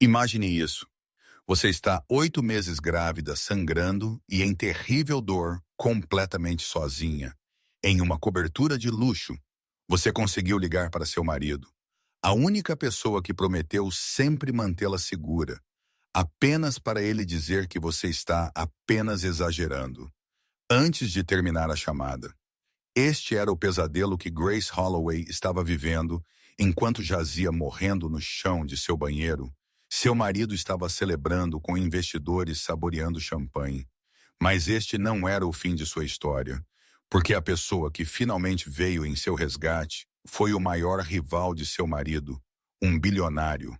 Imagine isso. Você está 8 meses grávida, sangrando e em terrível dor, completamente sozinha. Em uma cobertura de luxo, você conseguiu ligar para seu marido. A única pessoa que prometeu sempre mantê-la segura, apenas para ele dizer que você está apenas exagerando. Antes de terminar a chamada. Este era o pesadelo que Grace Holloway estava vivendo enquanto jazia morrendo no chão de seu banheiro. Seu marido estava celebrando com investidores saboreando champanhe. Mas este não era o fim de sua história, porque a pessoa que finalmente veio em seu resgate foi o maior rival de seu marido, um bilionário.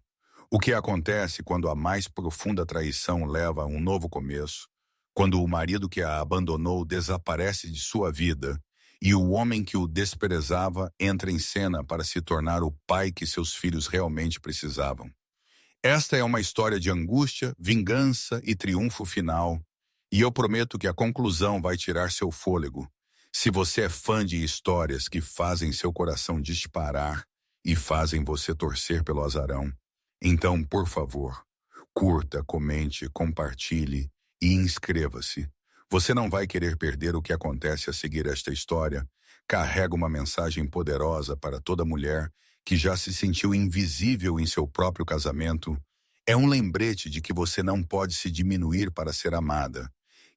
O que acontece quando a mais profunda traição leva a um novo começo, quando o marido que a abandonou desaparece de sua vida e o homem que o desprezava entra em cena para se tornar o pai que seus filhos realmente precisavam. Esta é uma história de angústia, vingança e triunfo final, e eu prometo que a conclusão vai tirar seu fôlego. Se você é fã de histórias que fazem seu coração disparar e fazem você torcer pelo azarão, então, por favor, curta, comente, compartilhe e inscreva-se. Você não vai querer perder o que acontece a seguir esta história. Carrega uma mensagem poderosa para toda mulher que já se sentiu invisível em seu próprio casamento. É um lembrete de que você não pode se diminuir para ser amada,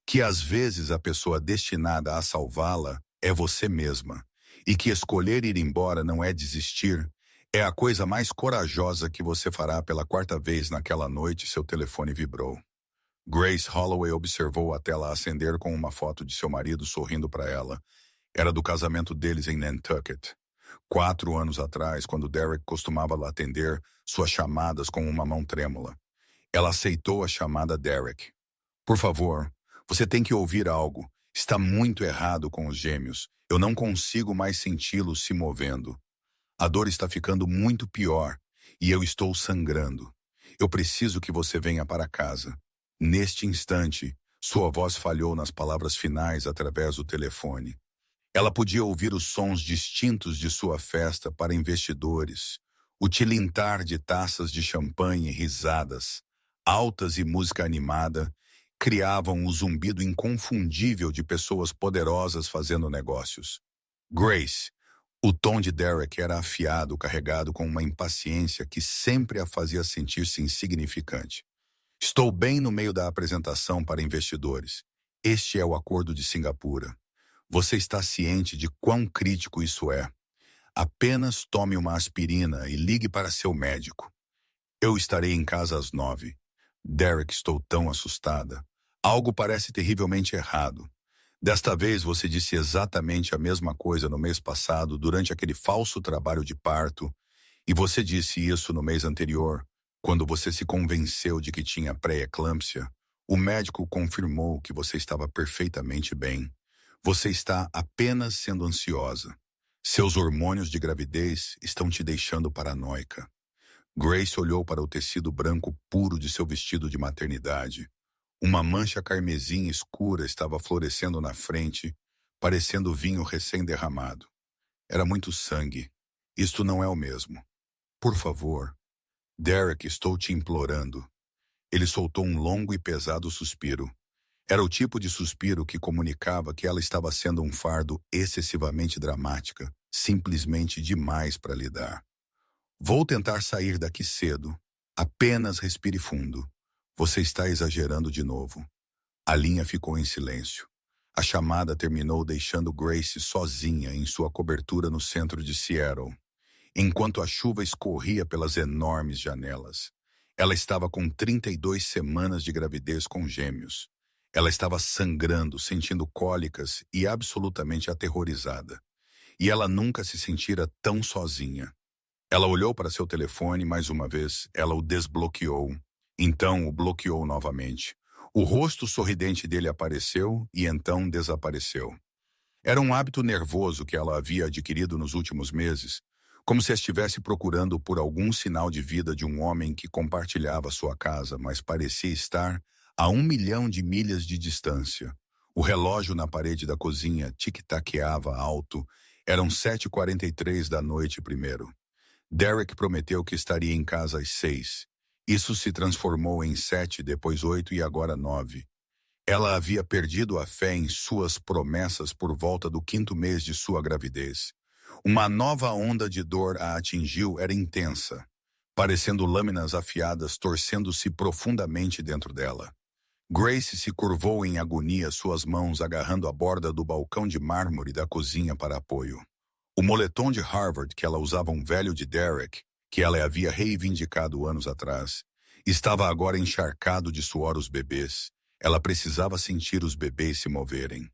que às vezes a pessoa destinada a salvá-la é você mesma, e que escolher ir embora não é desistir, é a coisa mais corajosa que você fará pela quarta vez naquela noite. Seu telefone vibrou. Grace Holloway observou a tela acender com uma foto de seu marido sorrindo para ela. Era do casamento deles em Nantucket. 4 anos atrás, quando Derek costumava lá atender suas chamadas com uma mão trêmula. Ela aceitou a chamada Derek. Por favor, você tem que ouvir algo. Está muito errado com os gêmeos. Eu não consigo mais senti-los se movendo. A dor está ficando muito pior e eu estou sangrando. Eu preciso que você venha para casa. Neste instante, sua voz falhou nas palavras finais através do telefone. Ela podia ouvir os sons distintos de sua festa para investidores, o tilintar de taças de champanhe e risadas, altas e música animada, criavam o zumbido inconfundível de pessoas poderosas fazendo negócios. Grace, o tom de Derek era afiado, carregado com uma impaciência que sempre a fazia sentir-se insignificante. Estou bem no meio da apresentação para investidores. Este é o Acordo de Singapura. Você está ciente de quão crítico isso é. Apenas tome uma aspirina e ligue para seu médico. Eu estarei em casa às 9. Derek, estou tão assustada. Algo parece terrivelmente errado. Desta vez você disse exatamente a mesma coisa no mês passado, durante aquele falso trabalho de parto, e você disse isso no mês anterior, quando você se convenceu de que tinha pré-eclâmpsia. O médico confirmou que você estava perfeitamente bem. Você está apenas sendo ansiosa. Seus hormônios de gravidez estão te deixando paranoica. Grace olhou para o tecido branco puro de seu vestido de maternidade. Uma mancha carmesim escura estava florescendo na frente, parecendo vinho recém-derramado. Era muito sangue. Isto não é o mesmo. Por favor. Derek, estou te implorando. Ele soltou um longo e pesado suspiro. Era o tipo de suspiro que comunicava que ela estava sendo um fardo excessivamente dramática, simplesmente demais para lidar. Vou tentar sair daqui cedo. Apenas respire fundo. Você está exagerando de novo. A linha ficou em silêncio. A chamada terminou deixando Grace sozinha em sua cobertura no centro de Seattle, enquanto a chuva escorria pelas enormes janelas. Ela estava com 32 semanas de gravidez com gêmeos. Ela estava sangrando, sentindo cólicas e absolutamente aterrorizada. E ela nunca se sentira tão sozinha. Ela olhou para seu telefone mais uma vez. Ela o desbloqueou. Então o bloqueou novamente. O rosto sorridente dele apareceu e então desapareceu. Era um hábito nervoso que ela havia adquirido nos últimos meses, como se estivesse procurando por algum sinal de vida de um homem que compartilhava sua casa, mas parecia estar a 1 milhão de milhas de distância. O relógio na parede da cozinha tic-taqueava alto. Eram 7h43 da noite primeiro. Derek prometeu que estaria em casa às 6, Isso se transformou em 7, depois 8 e agora 9. Ela havia perdido a fé em suas promessas por volta do 5º mês de sua gravidez. Uma nova onda de dor a atingiu, era intensa, parecendo lâminas afiadas torcendo-se profundamente dentro dela. Grace se curvou em agonia, suas mãos agarrando a borda do balcão de mármore da cozinha para apoio. O moletom de Harvard que ela usava, um velho de Derek, que ela havia reivindicado anos atrás, estava agora encharcado de suor. Os bebês. Ela precisava sentir os bebês se moverem.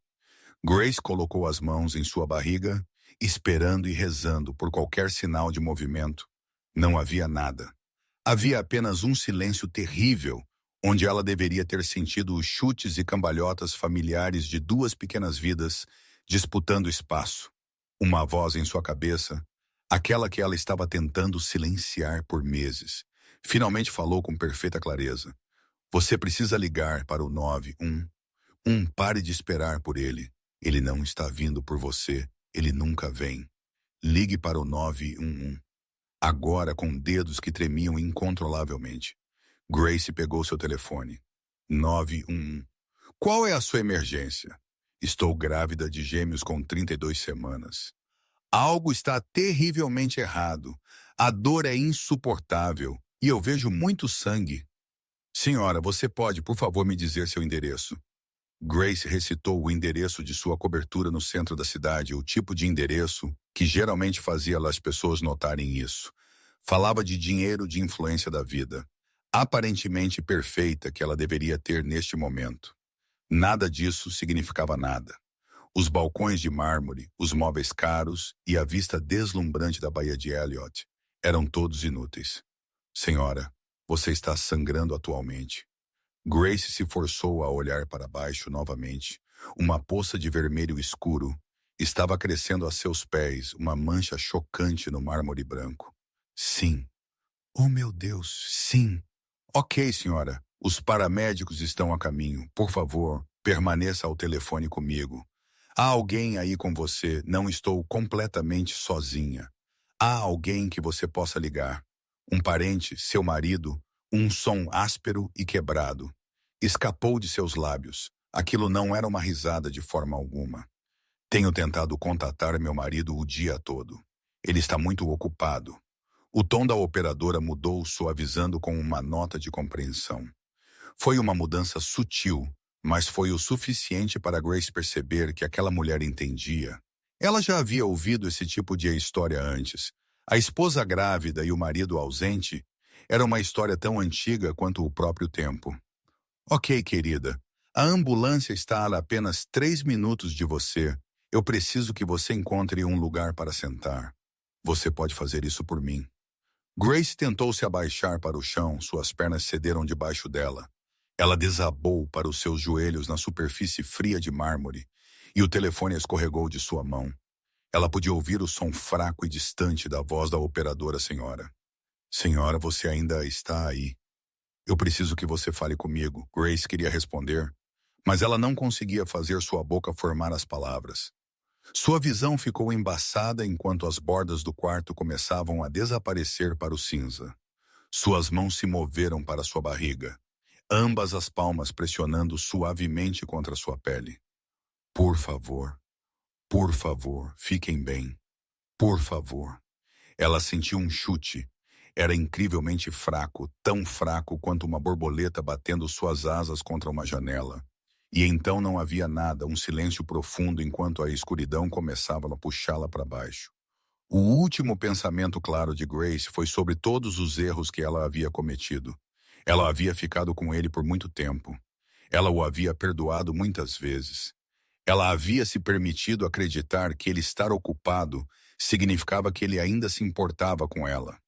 Grace colocou as mãos em sua barriga, esperando e rezando por qualquer sinal de movimento. Não havia nada. Havia apenas um silêncio terrível, onde ela deveria ter sentido os chutes e cambalhotas familiares de duas pequenas vidas disputando espaço. Uma voz em sua cabeça, aquela que ela estava tentando silenciar por meses, finalmente falou com perfeita clareza. Você precisa ligar para o 911. Pare de esperar por ele. Ele não está vindo por você. Ele nunca vem. Ligue para o 911. Agora, com dedos que tremiam incontrolavelmente. Grace pegou seu telefone. 911. Qual é a sua emergência? Estou grávida de gêmeos com 32 semanas. Algo está terrivelmente errado. A dor é insuportável e eu vejo muito sangue. Senhora, você pode, por favor, me dizer seu endereço? Grace recitou o endereço de sua cobertura no centro da cidade, o tipo de endereço que geralmente fazia as pessoas notarem isso. Falava de dinheiro, de influência da vida, aparentemente perfeita, que ela deveria ter neste momento. Nada disso significava nada. Os balcões de mármore, os móveis caros e a vista deslumbrante da Baía de Elliott eram todos inúteis. Senhora, você está sangrando atualmente. Grace se forçou a olhar para baixo novamente. Uma poça de vermelho escuro estava crescendo a seus pés, uma mancha chocante no mármore branco. Sim. Oh, meu Deus, sim. Ok, senhora. Os paramédicos estão a caminho. Por favor, permaneça ao telefone comigo. Há alguém aí com você. Não estou completamente sozinha. Há alguém que você possa ligar. Um parente, seu marido. Um som áspero e quebrado escapou de seus lábios. Aquilo não era uma risada de forma alguma. Tenho tentado contatar meu marido o dia todo. Ele está muito ocupado. O tom da operadora mudou, suavizando com uma nota de compreensão. Foi uma mudança sutil, mas foi o suficiente para Grace perceber que aquela mulher entendia. Ela já havia ouvido esse tipo de história antes. A esposa grávida e o marido ausente era uma história tão antiga quanto o próprio tempo. Ok, querida. A ambulância está a apenas 3 minutos de você. Eu preciso que você encontre um lugar para sentar. Você pode fazer isso por mim. Grace tentou se abaixar para o chão, suas pernas cederam debaixo dela. Ela desabou para os seus joelhos na superfície fria de mármore, e o telefone escorregou de sua mão. Ela podia ouvir o som fraco e distante da voz da operadora. Senhora. Senhora, você ainda está aí. Eu preciso que você fale comigo. Grace queria responder, mas ela não conseguia fazer sua boca formar as palavras. Sua visão ficou embaçada enquanto as bordas do quarto começavam a desaparecer para o cinza. Suas mãos se moveram para sua barriga, ambas as palmas pressionando suavemente contra sua pele. Por favor, fiquem bem. Por favor. Ela sentiu um chute. Era incrivelmente fraco, tão fraco quanto uma borboleta batendo suas asas contra uma janela. E então não havia nada, um silêncio profundo enquanto a escuridão começava a puxá-la para baixo. O último pensamento claro de Grace foi sobre todos os erros que ela havia cometido. Ela havia ficado com ele por muito tempo. Ela o havia perdoado muitas vezes. Ela havia se permitido acreditar que ele estar ocupado significava que ele ainda se importava com ela.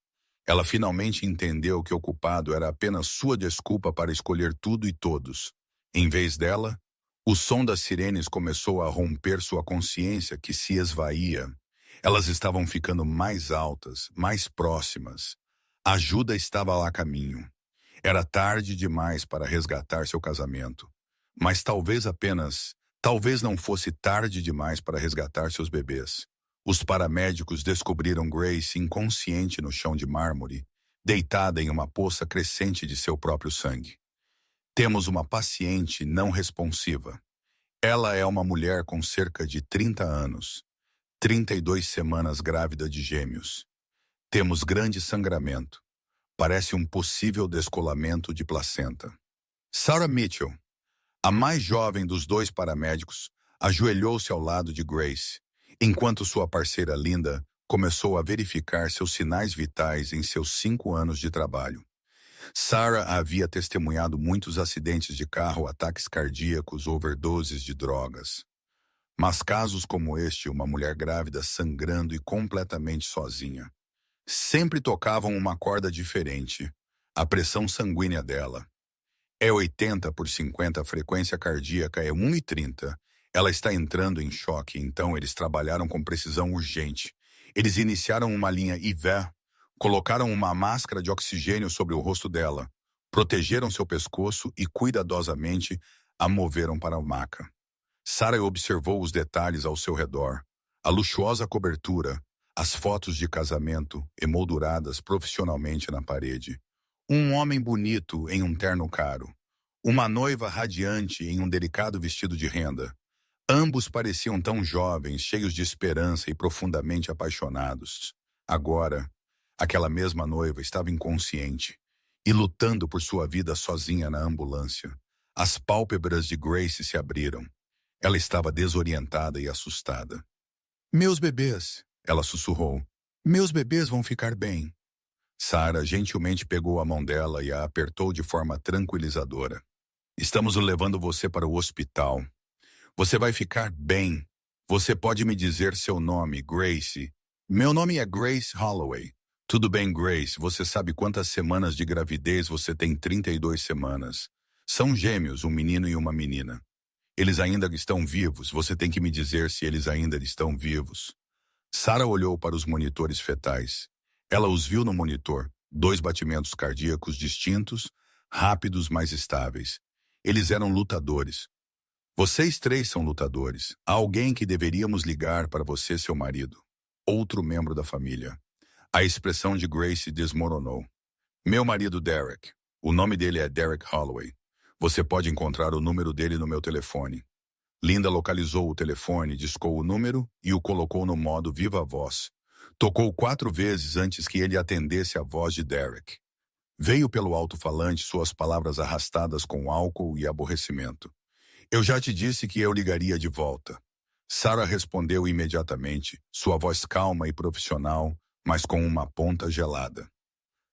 Ela finalmente entendeu que ocupado era apenas sua desculpa para escolher tudo e todos. Em vez dela, o som das sirenes começou a romper sua consciência que se esvaía. Elas estavam ficando mais altas, mais próximas. A ajuda estava a caminho. Era tarde demais para resgatar seu casamento. Mas talvez não fosse tarde demais para resgatar seus bebês. Os paramédicos descobriram Grace inconsciente no chão de mármore, deitada em uma poça crescente de seu próprio sangue. Temos uma paciente não responsiva. Ela é uma mulher com cerca de 30 anos, 32 semanas grávida de gêmeos. Temos grande sangramento. Parece um possível descolamento de placenta. Sarah Mitchell, a mais jovem dos dois paramédicos, ajoelhou-se ao lado de Grace, enquanto sua parceira Linda começou a verificar seus sinais vitais em seus 5 anos de trabalho. Sarah havia testemunhado muitos acidentes de carro, ataques cardíacos, overdoses de drogas. Mas casos como este, uma mulher grávida sangrando e completamente sozinha, sempre tocavam uma corda diferente. A pressão sanguínea dela é 80/50, a frequência cardíaca é 1,30. Ela está entrando em choque, então eles trabalharam com precisão urgente. Eles iniciaram uma linha IV, colocaram uma máscara de oxigênio sobre o rosto dela, protegeram seu pescoço e cuidadosamente a moveram para a maca. Sarah observou os detalhes ao seu redor, a luxuosa cobertura, as fotos de casamento emolduradas profissionalmente na parede, um homem bonito em um terno caro, uma noiva radiante em um delicado vestido de renda. Ambos pareciam tão jovens, cheios de esperança e profundamente apaixonados. Agora, aquela mesma noiva estava inconsciente e lutando por sua vida sozinha na ambulância. As pálpebras de Grace se abriram. Ela estava desorientada e assustada. "Meus bebês", ela sussurrou. "Meus bebês vão ficar bem." Sarah gentilmente pegou a mão dela e a apertou de forma tranquilizadora. "Estamos levando você para o hospital. Você vai ficar bem. Você pode me dizer seu nome, Grace?" "Meu nome é Grace Holloway." "Tudo bem, Grace. Você sabe quantas semanas de gravidez você tem?" 32 semanas. "São gêmeos, um menino e uma menina." "Eles ainda estão vivos. Você tem que me dizer se eles ainda estão vivos." Sarah olhou para os monitores fetais. Ela os viu no monitor, 2 batimentos cardíacos distintos, rápidos, mas estáveis. Eles eram lutadores. "Vocês 3 são lutadores. Há alguém que deveríamos ligar para você, seu marido." Outro membro da família. A expressão de Grace desmoronou. "Meu marido Derek. O nome dele é Derek Holloway. Você pode encontrar o número dele no meu telefone." Linda localizou o telefone, discou o número e o colocou no modo viva voz. Tocou 4 vezes antes que ele atendesse a voz de Derek. Veio pelo alto-falante suas palavras arrastadas com álcool e aborrecimento. "Eu já te disse que eu ligaria de volta." Sarah respondeu imediatamente, sua voz calma e profissional, mas com uma ponta gelada.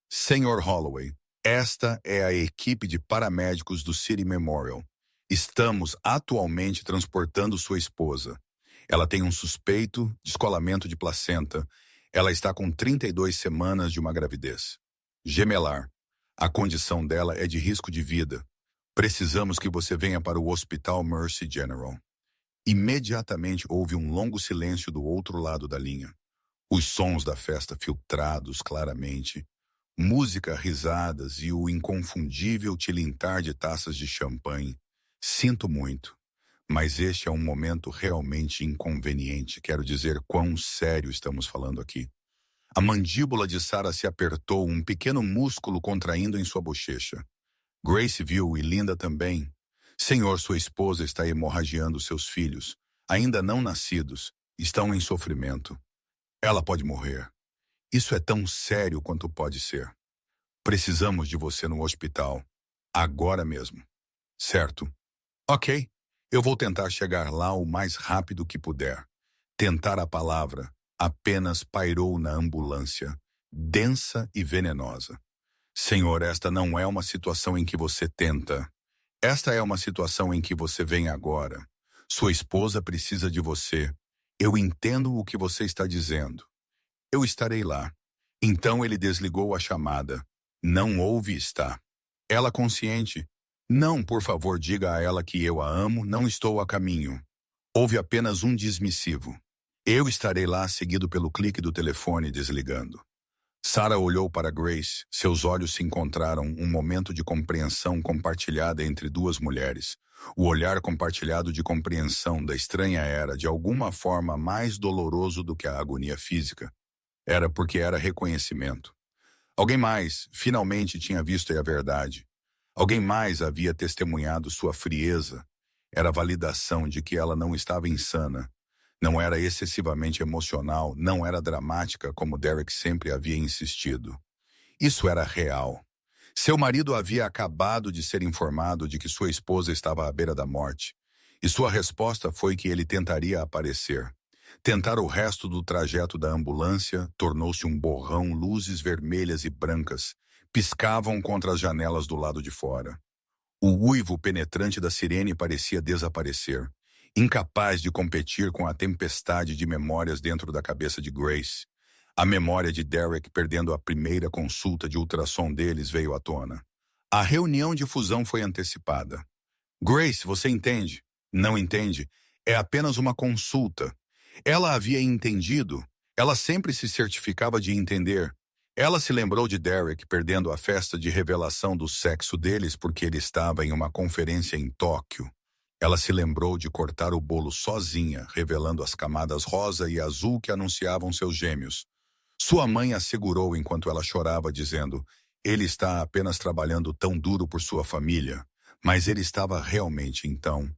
"Senhor Holloway, esta é a equipe de paramédicos do City Memorial. Estamos atualmente transportando sua esposa. Ela tem um suspeito descolamento de placenta. Ela está com 32 semanas de uma gravidez gemelar. A condição dela é de risco de vida. Precisamos que você venha para o Hospital Mercy General." Imediatamente houve um longo silêncio do outro lado da linha. Os sons da festa filtrados claramente, música, risadas e o inconfundível tilintar de taças de champanhe. "Sinto muito, mas este é um momento realmente inconveniente. Quero dizer quão sério estamos falando aqui." A mandíbula de Sarah se apertou, um pequeno músculo contraindo em sua bochecha. Grace viu e Linda também. "Senhor, sua esposa está hemorragiando seus filhos, ainda não nascidos, estão em sofrimento. Ela pode morrer. Isso é tão sério quanto pode ser. Precisamos de você no hospital, agora mesmo." "Certo." "Ok, eu vou tentar chegar lá o mais rápido que puder." Tentar a palavra apenas pairou na ambulância, densa e venenosa. "Senhor, esta não é uma situação em que você tenta. Esta é uma situação em que você vem agora. Sua esposa precisa de você. Eu entendo o que você está dizendo. Eu estarei lá." Então ele desligou a chamada. "Não ouve, está? Ela consciente?" "Não, por favor, diga a ela que eu a amo, não estou a caminho." Houve apenas um dismissivo. "Eu estarei lá", seguido pelo clique do telefone desligando. Sarah olhou para Grace, seus olhos se encontraram, um momento de compreensão compartilhada entre duas mulheres. O olhar compartilhado de compreensão da estranha era, de alguma forma, mais doloroso do que a agonia física. Era porque era reconhecimento. Alguém mais finalmente tinha visto a verdade. Alguém mais havia testemunhado sua frieza. Era a validação de que ela não estava insana. Não era excessivamente emocional, não era dramática como Derek sempre havia insistido. Isso era real. Seu marido havia acabado de ser informado de que sua esposa estava à beira da morte, e sua resposta foi que ele tentaria aparecer. Tentar o resto do trajeto da ambulância tornou-se um borrão, luzes vermelhas e brancas piscavam contra as janelas do lado de fora. O uivo penetrante da sirene parecia desaparecer, incapaz de competir com a tempestade de memórias dentro da cabeça de Grace. A memória de Derek perdendo a primeira consulta de ultrassom deles veio à tona. A reunião de fusão foi antecipada. Grace, você entende? Não entende? É apenas uma consulta. Ela havia entendido. Ela sempre se certificava de entender. Ela se lembrou de Derek perdendo a festa de revelação do sexo deles porque ele estava em uma conferência em Tóquio. Ela se lembrou de cortar o bolo sozinha, revelando as camadas rosa e azul que anunciavam seus gêmeos. Sua mãe a segurou enquanto ela chorava, dizendo: ele está apenas trabalhando tão duro por sua família. Mas ele estava realmente, então.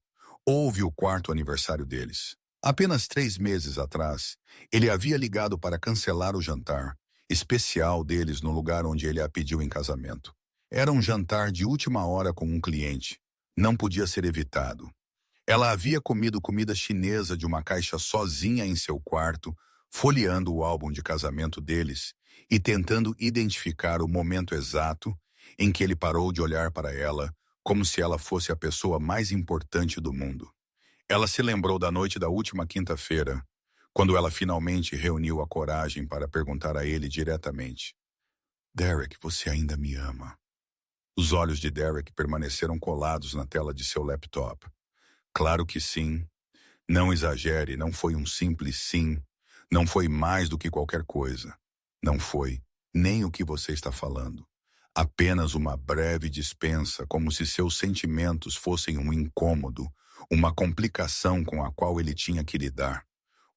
Houve o quarto aniversário deles. Apenas 3 meses atrás, ele havia ligado para cancelar o jantar especial deles no lugar onde ele a pediu em casamento. Era um jantar de última hora com um cliente. Não podia ser evitado. Ela havia comido comida chinesa de uma caixa sozinha em seu quarto, folheando o álbum de casamento deles e tentando identificar o momento exato em que ele parou de olhar para ela como se ela fosse a pessoa mais importante do mundo. Ela se lembrou da noite da última quinta-feira, quando ela finalmente reuniu a coragem para perguntar a ele diretamente: Derek, você ainda me ama? Os olhos de Derek permaneceram colados na tela de seu laptop. Claro que sim. Não exagere, não foi um simples sim. Não foi mais do que qualquer coisa. Não foi nem o que você está falando. Apenas uma breve dispensa, como se seus sentimentos fossem um incômodo, uma complicação com a qual ele tinha que lidar.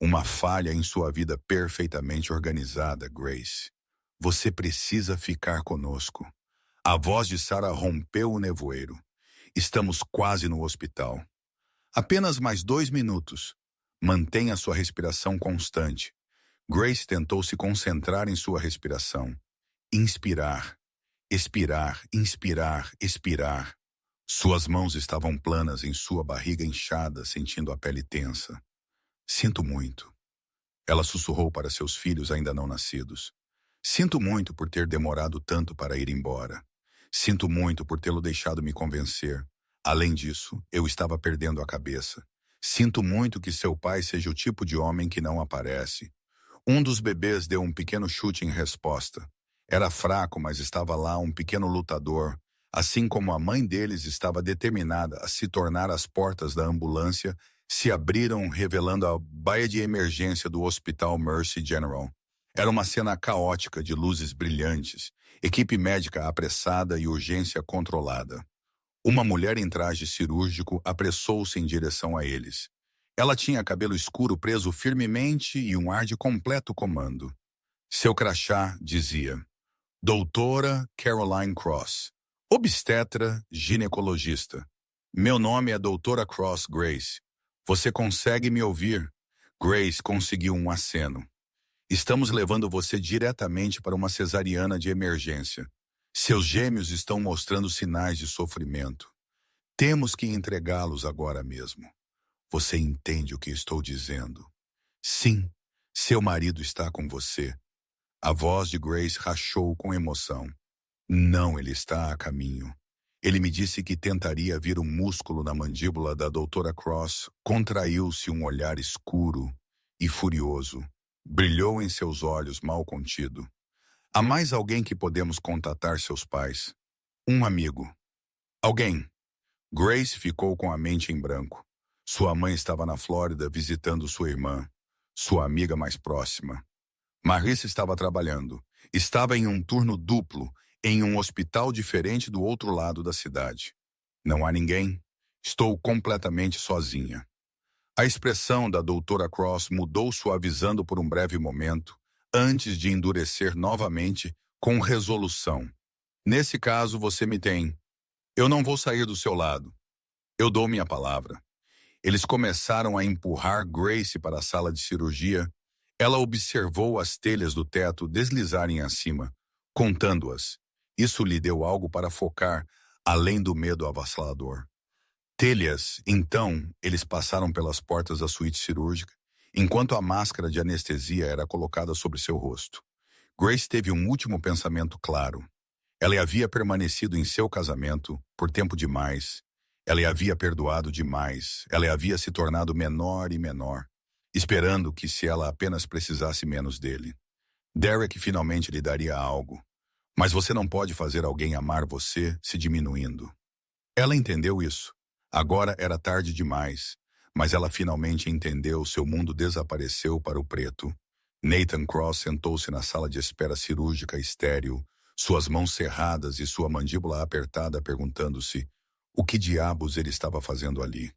Uma falha em sua vida perfeitamente organizada, Grace. Você precisa ficar conosco. A voz de Sarah rompeu o nevoeiro. Estamos quase no hospital. Apenas mais 2 minutos. Mantenha sua respiração constante. Grace tentou se concentrar em sua respiração. Inspirar, expirar, inspirar, expirar. Suas mãos estavam planas em sua barriga inchada, sentindo a pele tensa. Sinto muito. Ela sussurrou para seus filhos ainda não nascidos. Sinto muito por ter demorado tanto para ir embora. Sinto muito por tê-lo deixado me convencer. Além disso, eu estava perdendo a cabeça. Sinto muito que seu pai seja o tipo de homem que não aparece. Um dos bebês deu um pequeno chute em resposta. Era fraco, mas estava lá um pequeno lutador, assim como a mãe deles estava determinada a se tornar. As portas da ambulância se abriram, revelando a baía de emergência do Hospital Mercy General. Era uma cena caótica de luzes brilhantes, equipe médica apressada e urgência controlada. Uma mulher em traje cirúrgico apressou-se em direção a eles. Ela tinha cabelo escuro preso firmemente e um ar de completo comando. Seu crachá dizia: Doutora Caroline Cross, obstetra, ginecologista. Meu nome é Doutora Cross Grace. Você consegue me ouvir? Grace conseguiu um aceno. Estamos levando você diretamente para uma cesariana de emergência. Seus gêmeos estão mostrando sinais de sofrimento. Temos que entregá-los agora mesmo. Você entende o que estou dizendo? Sim, seu marido está com você. A voz de Grace rachou com emoção. Não, ele está a caminho. Ele me disse que tentaria vir um músculo na mandíbula da doutora Cross. Contraiu-se um olhar escuro e furioso. Brilhou em seus olhos mal contido. Há mais alguém que podemos contatar seus pais? Um amigo. Alguém. Grace ficou com a mente em branco. Sua mãe estava na Flórida visitando sua irmã, sua amiga mais próxima. Marissa estava trabalhando. Estava em um turno duplo, em um hospital diferente do outro lado da cidade. Não há ninguém. Estou completamente sozinha. A expressão da doutora Cross mudou, suavizando por um breve momento, antes de endurecer novamente com resolução. Nesse caso, você me tem. Eu não vou sair do seu lado. Eu dou minha palavra. Eles começaram a empurrar Grace para a sala de cirurgia. Ela observou as telhas do teto deslizarem acima, contando-as. Isso lhe deu algo para focar, além do medo avassalador. Telhas, então, eles passaram pelas portas da suíte cirúrgica, enquanto a máscara de anestesia era colocada sobre seu rosto. Grace teve um último pensamento claro. Ela havia permanecido em seu casamento por tempo demais. Ela havia perdoado demais. Ela havia se tornado menor e menor, esperando que se ela apenas precisasse menos dele. Derek finalmente lhe daria algo. Mas você não pode fazer alguém amar você se diminuindo. Ela entendeu isso. Agora era tarde demais, mas ela finalmente entendeu. Seu mundo desapareceu para o preto. Nathan Cross sentou-se na sala de espera cirúrgica estéril, suas mãos cerradas e sua mandíbula apertada, perguntando-se o que diabos ele estava fazendo ali.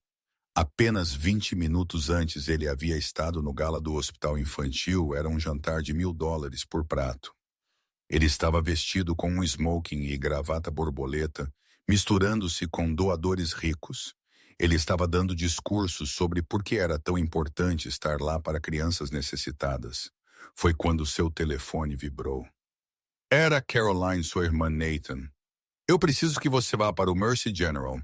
Apenas 20 minutos antes ele havia estado no gala do hospital infantil. Era um jantar de $1.000 por prato. Ele estava vestido com um smoking e gravata borboleta, misturando-se com doadores ricos. Ele estava dando discursos sobre por que era tão importante estar lá para crianças necessitadas. Foi quando seu telefone vibrou. Era Caroline, sua irmã Nathan. Eu preciso que você vá para o Mercy General.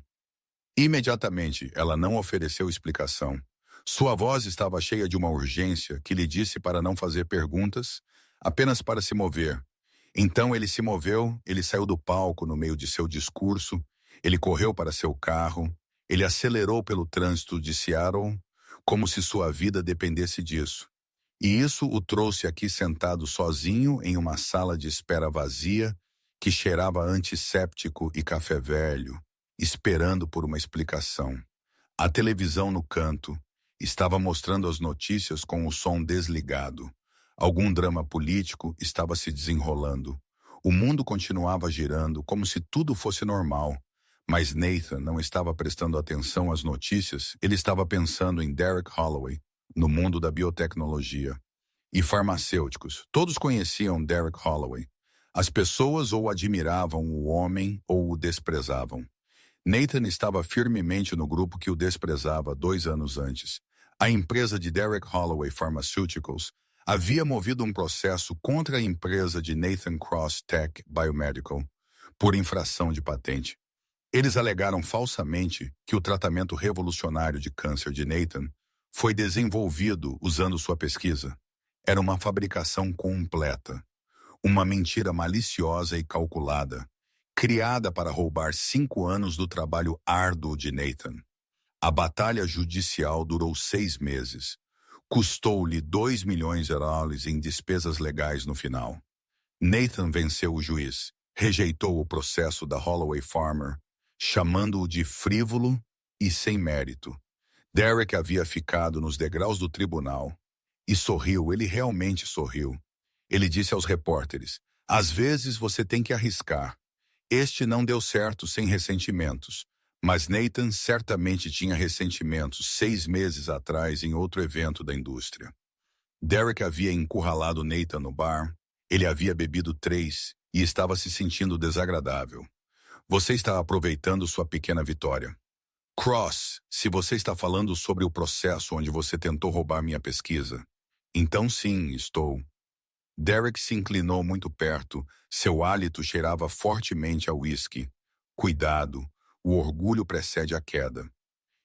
Imediatamente, ela não ofereceu explicação. Sua voz estava cheia de uma urgência que lhe disse para não fazer perguntas, apenas para se mover. Então ele se moveu, ele saiu do palco no meio de seu discurso, ele correu para seu carro, ele acelerou pelo trânsito de Seattle, como se sua vida dependesse disso. E isso o trouxe aqui sentado sozinho em uma sala de espera vazia, que cheirava antisséptico e café velho, esperando por uma explicação. A televisão no canto estava mostrando as notícias com o som desligado. Algum drama político estava se desenrolando. O mundo continuava girando como se tudo fosse normal. Mas Nathan não estava prestando atenção às notícias, ele estava pensando em Derek Holloway, no mundo da biotecnologia. E farmacêuticos. Todos conheciam Derek Holloway. As pessoas ou admiravam o homem ou o desprezavam. Nathan estava firmemente no grupo que o desprezava 2 anos antes. A empresa de Derek Holloway Pharmaceuticals havia movido um processo contra a empresa de Nathan Cross Tech Biomedical por infração de patente. Eles alegaram falsamente que o tratamento revolucionário de câncer de Nathan foi desenvolvido usando sua pesquisa. Era uma fabricação completa. Uma mentira maliciosa e calculada, criada para roubar 5 anos do trabalho árduo de Nathan. A batalha judicial durou 6 meses. Custou-lhe $2 milhões em despesas legais no final. Nathan venceu o juiz, rejeitou o processo da Holloway Pharma, chamando-o de frívolo e sem mérito. Derek havia ficado nos degraus do tribunal e sorriu. Ele realmente sorriu. Ele disse aos repórteres: às vezes você tem que arriscar. Este não deu certo sem ressentimentos. Mas Nathan certamente tinha ressentimentos 6 meses atrás em outro evento da indústria. Derek havia encurralado Nathan no bar. Ele havia bebido 3 e estava se sentindo desagradável. Você está aproveitando sua pequena vitória. Cross, se você está falando sobre o processo onde você tentou roubar minha pesquisa, então sim, estou. Derek se inclinou muito perto. Seu hálito cheirava fortemente a uísque. Cuidado. O orgulho precede a queda.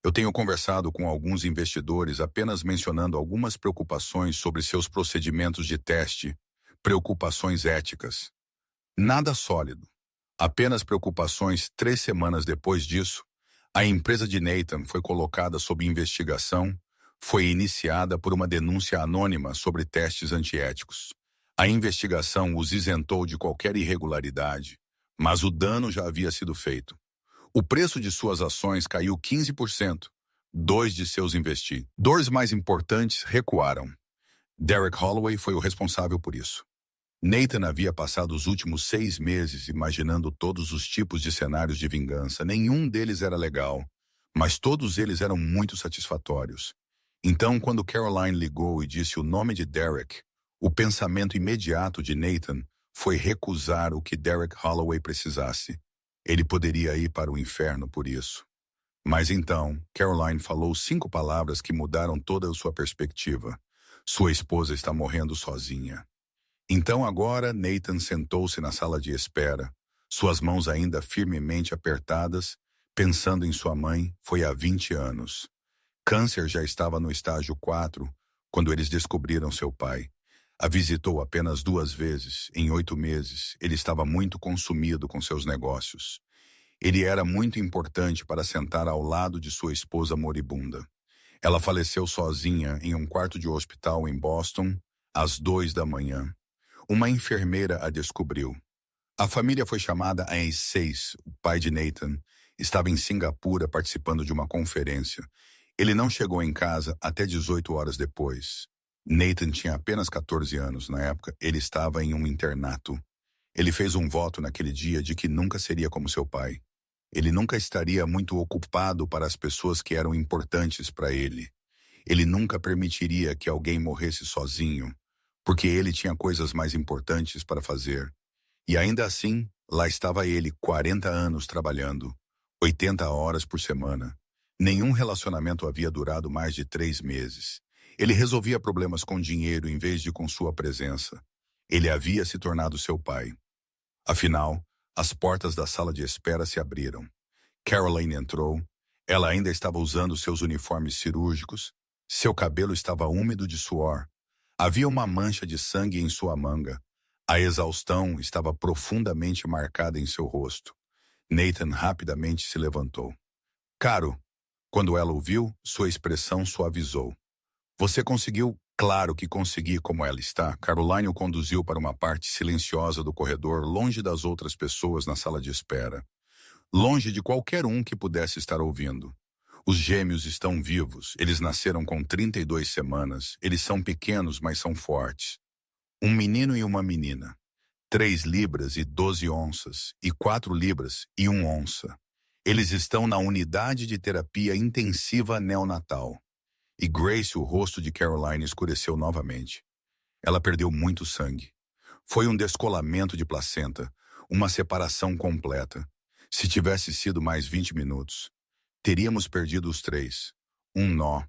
Eu tenho conversado com alguns investidores apenas mencionando algumas preocupações sobre seus procedimentos de teste, preocupações éticas. Nada sólido. Apenas preocupações. 3 semanas depois disso, a empresa de Nathan foi colocada sob investigação, foi iniciada por uma denúncia anônima sobre testes antiéticos. A investigação os isentou de qualquer irregularidade, mas o dano já havia sido feito. O preço de suas ações caiu 15%. 2 de seus investidores mais importantes recuaram. Derek Holloway foi o responsável por isso. Nathan havia passado os últimos 6 meses imaginando todos os tipos de cenários de vingança. Nenhum deles era legal, mas todos eles eram muito satisfatórios. Então, quando Caroline ligou e disse o nome de Derek, o pensamento imediato de Nathan foi recusar o que Derek Holloway precisasse. Ele poderia ir para o inferno por isso. Mas então, Caroline falou 5 palavras que mudaram toda a sua perspectiva. Sua esposa está morrendo sozinha. Então agora Nathan sentou-se na sala de espera, suas mãos ainda firmemente apertadas, pensando em sua mãe. Foi há 20 anos. Câncer já estava no estágio 4 quando eles descobriram seu pai. A visitou apenas 2 vezes, em 8 meses. Ele estava muito consumido com seus negócios. Ele era muito importante para sentar ao lado de sua esposa moribunda. Ela faleceu sozinha em um quarto de hospital em Boston, às 2 da manhã. Uma enfermeira a descobriu. A família foi chamada às 6. O pai de Nathan estava em Singapura participando de uma conferência. Ele não chegou em casa até 18 horas depois. Nathan tinha apenas 14 anos na época. Ele estava em um internato. Ele fez um voto naquele dia de que nunca seria como seu pai. Ele nunca estaria muito ocupado para as pessoas que eram importantes para ele. Ele nunca permitiria que alguém morresse sozinho, porque ele tinha coisas mais importantes para fazer. E ainda assim, lá estava ele, 40 anos trabalhando, 80 horas por semana. Nenhum relacionamento havia durado mais de 3 meses. Ele resolvia problemas com dinheiro em vez de com sua presença. Ele havia se tornado seu pai. Afinal, as portas da sala de espera se abriram. Caroline entrou. Ela ainda estava usando seus uniformes cirúrgicos. Seu cabelo estava úmido de suor. Havia uma mancha de sangue em sua manga. A exaustão estava profundamente marcada em seu rosto. Nathan rapidamente se levantou. Caro, quando ela o viu, sua expressão suavizou. Você conseguiu? Claro que consegui, como ela está. Caroline o conduziu para uma parte silenciosa do corredor, longe das outras pessoas na sala de espera. Longe de qualquer um que pudesse estar ouvindo. Os gêmeos estão vivos. Eles nasceram com 32 semanas. Eles são pequenos, mas são fortes. Um menino e uma menina. 3 libras e 12 onças. E 4 libras e 1 onça. Eles estão na unidade de terapia intensiva neonatal. E Grace, o rosto de Caroline escureceu novamente. Ela perdeu muito sangue. Foi um descolamento de placenta, uma separação completa. Se tivesse sido mais 20 minutos, teríamos perdido os 3. Um nó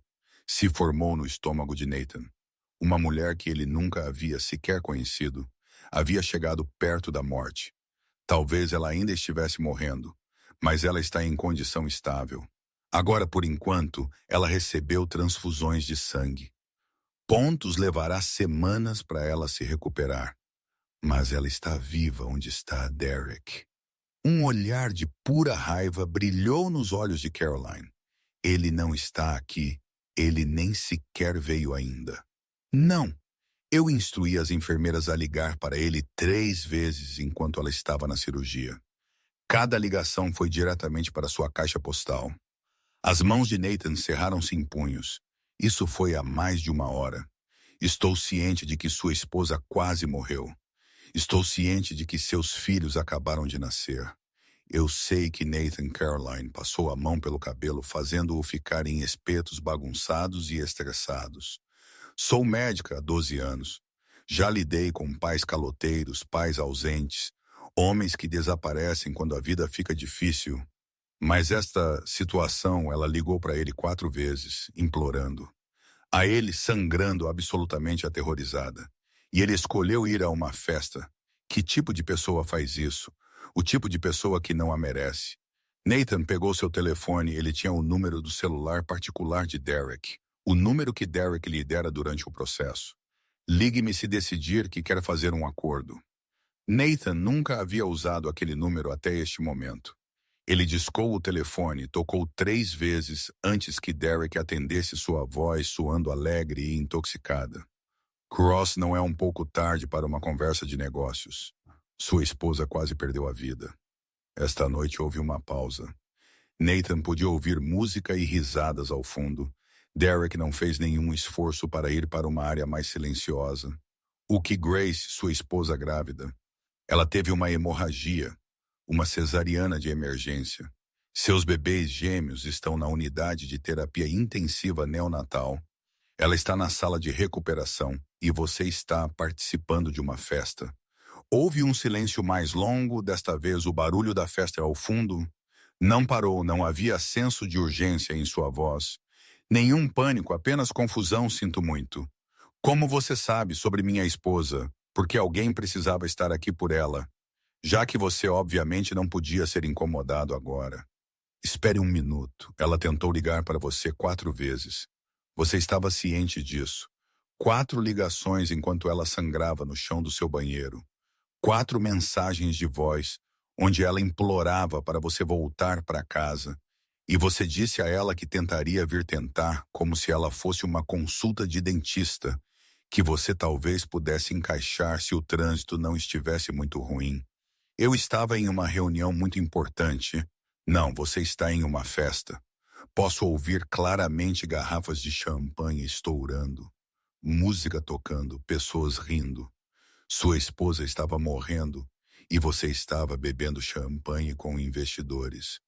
se formou no estômago de Nathan. Uma mulher que ele nunca havia sequer conhecido havia chegado perto da morte. Talvez ela ainda estivesse morrendo, mas ela está em condição estável. Agora, por enquanto, ela recebeu transfusões de sangue. Pontos levará semanas para ela se recuperar. Mas ela está viva onde está Derek. Um olhar de pura raiva brilhou nos olhos de Caroline. Ele não está aqui. Ele nem sequer veio ainda. Não. Eu instruí as enfermeiras a ligar para ele 3 vezes enquanto ela estava na cirurgia. Cada ligação foi diretamente para sua caixa postal. As mãos de Nathan cerraram-se em punhos. Isso foi há mais de 1 hora. Estou ciente de que sua esposa quase morreu. Estou ciente de que seus filhos acabaram de nascer. Eu sei que Nathan Caroline passou a mão pelo cabelo, fazendo-o ficar em espetos bagunçados e estressados. Sou médica há 12 anos. Já lidei com pais caloteiros, pais ausentes, homens que desaparecem quando a vida fica difícil. Mas esta situação, ela ligou para ele 4 vezes, implorando. A ele sangrando, absolutamente aterrorizada. E ele escolheu ir a uma festa. Que tipo de pessoa faz isso? O tipo de pessoa que não a merece. Nathan pegou seu telefone. Ele tinha o número do celular particular de Derek. O número que Derek lhe dera durante o processo. Ligue-me se decidir que quer fazer um acordo. Nathan nunca havia usado aquele número até este momento. Ele discou o telefone, tocou 3 vezes antes que Derek atendesse sua voz soando alegre e intoxicada. Cross, não é um pouco tarde para uma conversa de negócios. Sua esposa quase perdeu a vida. Esta noite houve uma pausa. Nathan podia ouvir música e risadas ao fundo. Derek não fez nenhum esforço para ir para uma área mais silenciosa. O que Grace, sua esposa grávida, ela teve uma hemorragia, uma cesariana de emergência. Seus bebês gêmeos estão na unidade de terapia intensiva neonatal. Ela está na sala de recuperação e você está participando de uma festa. Houve um silêncio mais longo, desta vez o barulho da festa ao fundo. Não parou, não havia senso de urgência em sua voz. Nenhum pânico, apenas confusão, sinto muito. Como você sabe sobre minha esposa? Porque alguém precisava estar aqui por ela. Já que você obviamente não podia ser incomodado agora. Espere um minuto. Ela tentou ligar para você 4 vezes. Você estava ciente disso. 4 ligações enquanto ela sangrava no chão do seu banheiro. 4 mensagens de voz, onde ela implorava para você voltar para casa. E você disse a ela que tentaria vir tentar, como se ela fosse uma consulta de dentista, que você talvez pudesse encaixar se o trânsito não estivesse muito ruim. Eu estava em uma reunião muito importante. Não, você está em uma festa. Posso ouvir claramente garrafas de champanhe estourando, música tocando, pessoas rindo. Sua esposa estava morrendo e você estava bebendo champanhe com investidores.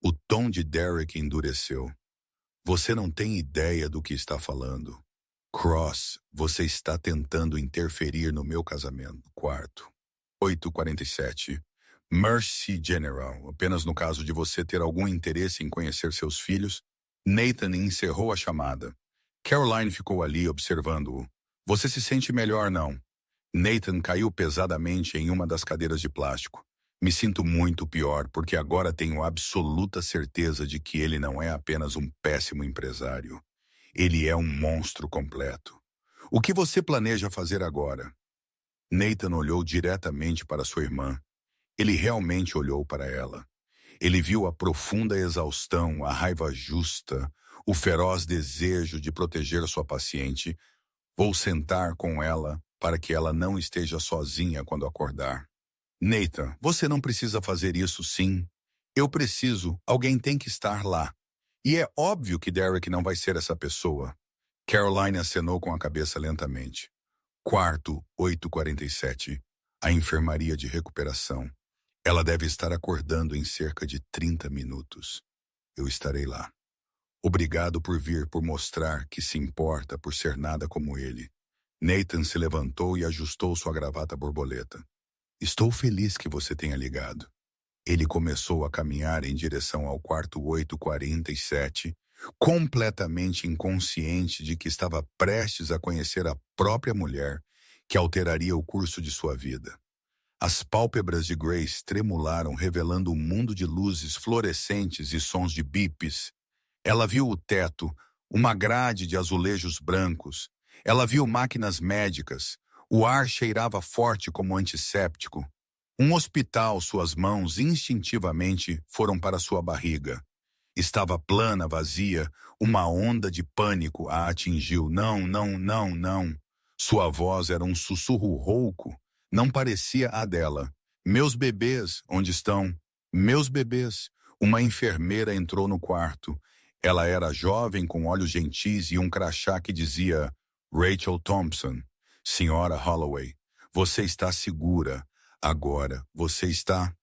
O tom de Derek endureceu. Você não tem ideia do que está falando. Cross, você está tentando interferir no meu casamento. Quarto. 8:47. Mercy General, apenas no caso de você ter algum interesse em conhecer seus filhos. Nathan encerrou a chamada. Caroline ficou ali observando-o. Você se sente melhor, não? Nathan caiu pesadamente em uma das cadeiras de plástico. Me sinto muito pior, porque agora tenho absoluta certeza de que ele não é apenas um péssimo empresário. Ele é um monstro completo. O que você planeja fazer agora? Nathan olhou diretamente para sua irmã. Ele realmente olhou para ela. Ele viu a profunda exaustão, a raiva justa, o feroz desejo de proteger sua paciente. Vou sentar com ela para que ela não esteja sozinha quando acordar. Nathan, você não precisa fazer isso, sim. Eu preciso, alguém tem que estar lá. E é óbvio que Derek não vai ser essa pessoa. Caroline acenou com a cabeça lentamente. Quarto, 8:47. A enfermaria de recuperação. Ela deve estar acordando em cerca de 30 minutos. Eu estarei lá. Obrigado por vir, por mostrar que se importa, por ser nada como ele. Nathan se levantou e ajustou sua gravata borboleta. Estou feliz que você tenha ligado. Ele começou a caminhar em direção ao quarto 8:47, completamente inconsciente de que estava prestes a conhecer a própria mulher que alteraria o curso de sua vida. As pálpebras de Grace tremularam, revelando um mundo de luzes fluorescentes e sons de bips. Ela viu o teto, uma grade de azulejos brancos. Ela viu máquinas médicas. O ar cheirava forte como antisséptico. Um hospital, suas mãos instintivamente foram para sua barriga. Estava plana, vazia, uma onda de pânico a atingiu. Não, não, não, não. Sua voz era um sussurro rouco. Não parecia a dela. Meus bebês, onde estão? Meus bebês. Uma enfermeira entrou no quarto. Ela era jovem, com olhos gentis e um crachá que dizia Rachel Thompson. Senhora Holloway, você está segura. Agora, você está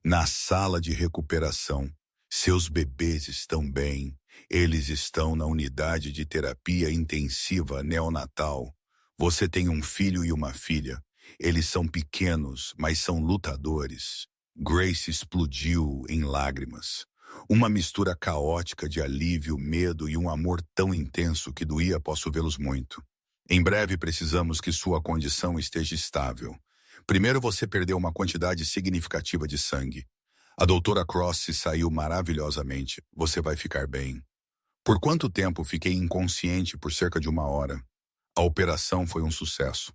na sala de recuperação. Seus bebês estão bem. Eles estão na unidade de terapia intensiva neonatal. Você tem um filho e uma filha. Eles são pequenos, mas são lutadores. Grace explodiu em lágrimas. Uma mistura caótica de alívio, medo e um amor tão intenso que doía posso vê-los muito. Em breve precisamos que sua condição esteja estável. Primeiro você perdeu uma quantidade significativa de sangue. A doutora Cross se saiu maravilhosamente. Você vai ficar bem. Por quanto tempo fiquei inconsciente por cerca de 1 hora? A operação foi um sucesso.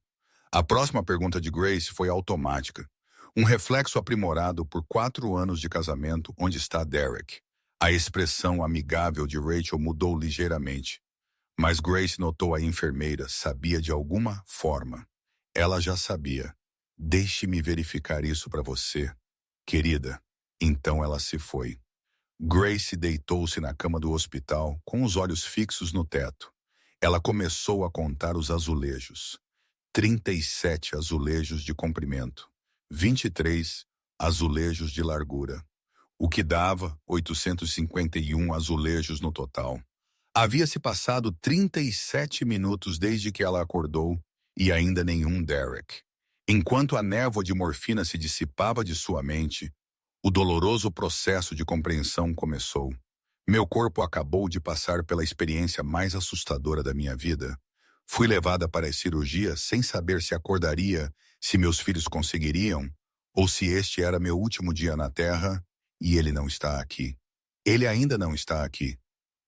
A próxima pergunta de Grace foi automática. Um reflexo aprimorado por 4 anos de casamento onde está Derek. A expressão amigável de Rachel mudou ligeiramente. Mas Grace notou a enfermeira, sabia de alguma forma. Ela já sabia. Deixe-me verificar isso para você, querida. Então ela se foi. Grace deitou-se na cama do hospital, com os olhos fixos no teto. Ela começou a contar os azulejos. 37 azulejos de comprimento. 23 azulejos de largura. O que dava 851 azulejos no total. Havia-se passado 37 minutos desde que ela acordou e ainda nenhum Derek. Enquanto a névoa de morfina se dissipava de sua mente, o doloroso processo de compreensão começou. Meu corpo acabou de passar pela experiência mais assustadora da minha vida. Fui levada para a cirurgia sem saber se acordaria, se meus filhos conseguiriam, ou se este era meu último dia na Terra e ele não está aqui. Ele ainda não está aqui.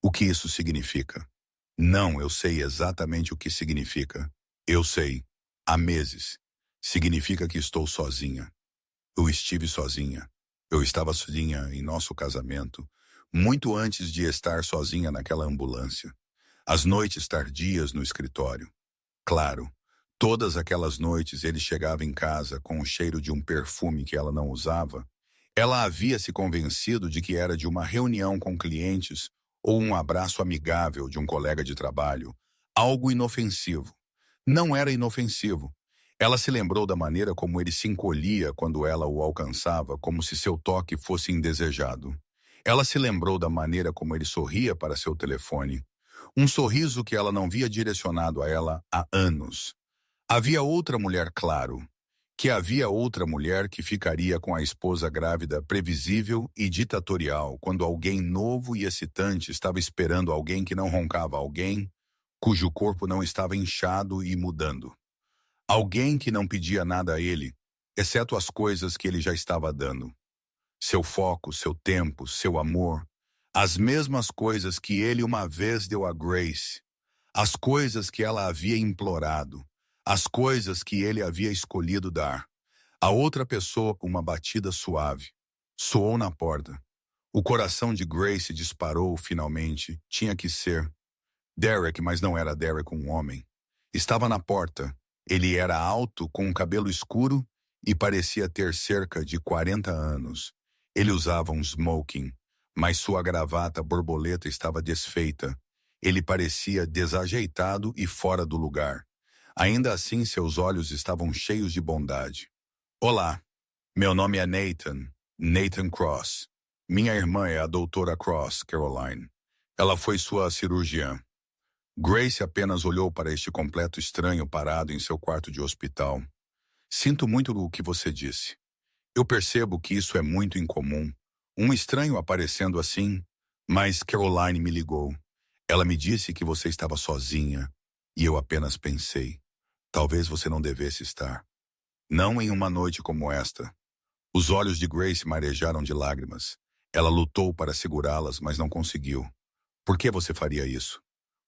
O que isso significa? Não, eu sei exatamente o que significa. Eu sei. Há meses. Significa que estou sozinha. Eu estive sozinha. Eu estava sozinha em nosso casamento, muito antes de estar sozinha naquela ambulância. As noites tardias no escritório. Claro, todas aquelas noites ele chegava em casa com o cheiro de um perfume que ela não usava. Ela havia se convencido de que era de uma reunião com clientes ou um abraço amigável de um colega de trabalho. Algo inofensivo. Não era inofensivo. Ela se lembrou da maneira como ele se encolhia quando ela o alcançava, como se seu toque fosse indesejado. Ela se lembrou da maneira como ele sorria para seu telefone. Um sorriso que ela não via direcionado a ela há anos. Havia outra mulher, claro. Que havia outra mulher que ficaria com a esposa grávida previsível e ditatorial quando alguém novo e excitante estava esperando alguém que não roncava, alguém cujo corpo não estava inchado e mudando. Alguém que não pedia nada a ele, exceto as coisas que ele já estava dando. Seu foco, seu tempo, seu amor. As mesmas coisas que ele uma vez deu a Grace. As coisas que ela havia implorado. As coisas que ele havia escolhido dar. A outra pessoa com uma batida suave. Soou na porta. O coração de Grace disparou finalmente. Tinha que ser. Derek, mas não era Derek um homem. Estava na porta. Ele era alto, com um cabelo escuro e parecia ter cerca de 40 anos. Ele usava um smoking, mas sua gravata borboleta estava desfeita. Ele parecia desajeitado e fora do lugar. Ainda assim, seus olhos estavam cheios de bondade. Olá, meu nome é Nathan, Nathan Cross. Minha irmã é a doutora Cross, Caroline. Ela foi sua cirurgiã. Grace apenas olhou para este completo estranho parado em seu quarto de hospital. Sinto muito o que você disse. Eu percebo que isso é muito incomum. Um estranho aparecendo assim, mas Caroline me ligou. Ela me disse que você estava sozinha, e eu apenas pensei, talvez você não devesse estar. Não em uma noite como esta. Os olhos de Grace marejaram de lágrimas. Ela lutou para segurá-las, mas não conseguiu. Por que você faria isso?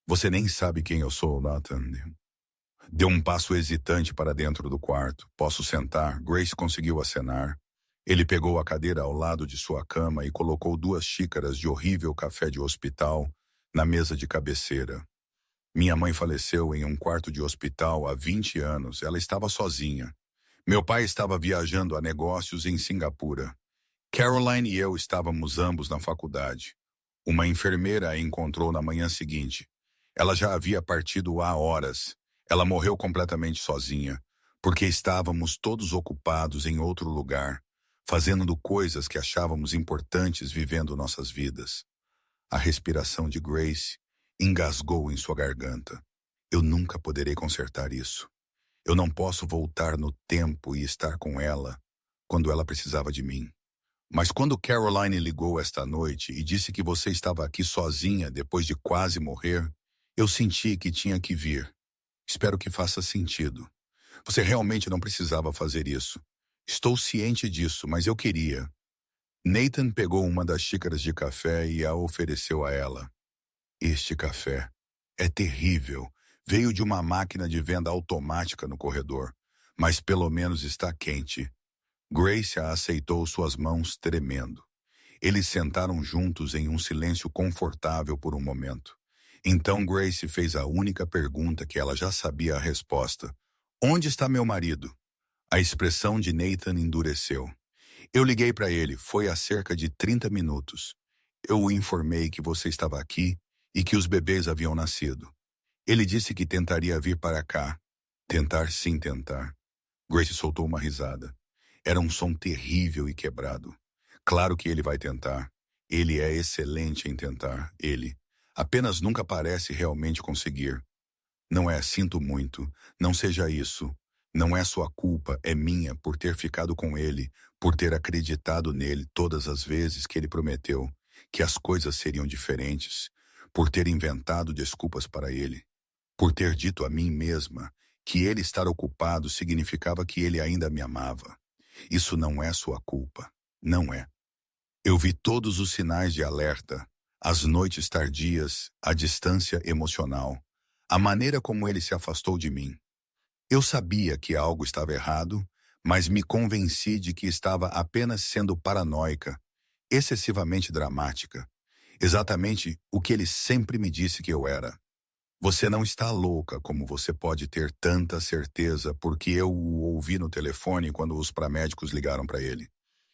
Você nem sabe quem eu sou, Nathan. Deu um passo hesitante para dentro do quarto. Posso sentar? Grace conseguiu acenar. Ele pegou a cadeira ao lado de sua cama e colocou 2 xícaras de horrível café de hospital na mesa de cabeceira. Minha mãe faleceu em um quarto de hospital há 20 anos. Ela estava sozinha. Meu pai estava viajando a negócios em Singapura. Caroline e eu estávamos ambos na faculdade. Uma enfermeira a encontrou na manhã seguinte. Ela já havia partido há horas. Ela morreu completamente sozinha, porque estávamos todos ocupados em outro lugar, fazendo coisas que achávamos importantes vivendo nossas vidas. A respiração de Grace engasgou em sua garganta. Eu nunca poderei consertar isso. Eu não posso voltar no tempo e estar com ela quando ela precisava de mim. Mas quando Caroline ligou esta noite e disse que você estava aqui sozinha depois de quase morrer, eu senti que tinha que vir. Espero que faça sentido. Você realmente não precisava fazer isso. Estou ciente disso, mas eu queria. Nathan pegou uma das xícaras de café e a ofereceu a ela. Este café é terrível. Veio de uma máquina de venda automática no corredor, mas pelo menos está quente. Grace a aceitou, suas mãos tremendo. Eles sentaram juntos em um silêncio confortável por um momento. Então Grace fez a única pergunta que ela já sabia a resposta. Onde está meu marido? A expressão de Nathan endureceu. Eu liguei para ele, foi há cerca de 30 minutos. Eu o informei que você estava aqui e que os bebês haviam nascido. Ele disse que tentaria vir para cá. Tentar, sim, tentar. Grace soltou uma risada. Era um som terrível e quebrado. Claro que ele vai tentar. Ele é excelente em tentar, ele. Apenas nunca parece realmente conseguir. Não é, sinto muito. Não seja isso. Não é sua culpa, é minha por ter ficado com ele, por ter acreditado nele todas as vezes que ele prometeu que as coisas seriam diferentes, por ter inventado desculpas para ele, por ter dito a mim mesma que ele estar ocupado significava que ele ainda me amava. Isso não é sua culpa. Não é. Eu vi todos os sinais de alerta, as noites tardias, a distância emocional, a maneira como ele se afastou de mim. Eu sabia que algo estava errado, mas me convenci de que estava apenas sendo paranoica, excessivamente dramática. Exatamente o que ele sempre me disse que eu era. Você não está louca como você pode ter tanta certeza, porque eu o ouvi no telefone quando os paramédicos ligaram para ele.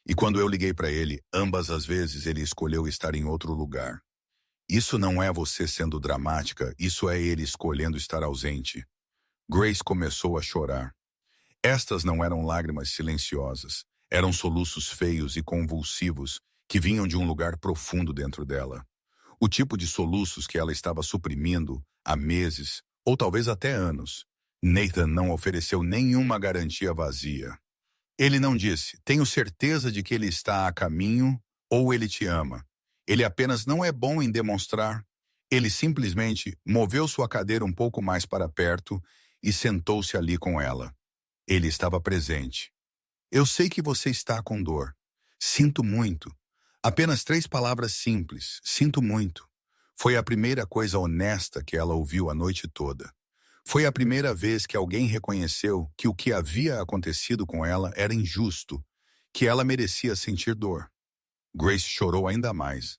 E quando eu liguei para ele, ambas as vezes ele escolheu estar em outro lugar. Isso não é você sendo dramática, isso é ele escolhendo estar ausente. Grace começou a chorar. Estas não eram lágrimas silenciosas, eram soluços feios e convulsivos que vinham de um lugar profundo dentro dela. O tipo de soluços que ela estava suprimindo há meses, ou talvez até anos. Nathan não ofereceu nenhuma garantia vazia. Ele não disse, tenho certeza de que ele está a caminho ou ele te ama. Ele apenas não é bom em demonstrar. Ele simplesmente moveu sua cadeira um pouco mais para perto e sentou-se ali com ela. Ele estava presente. Eu sei que você está com dor. Sinto muito. Apenas 3 palavras simples. Sinto muito. Foi a primeira coisa honesta que ela ouviu a noite toda. Foi a primeira vez que alguém reconheceu que o que havia acontecido com ela era injusto, que ela merecia sentir dor. Grace chorou ainda mais.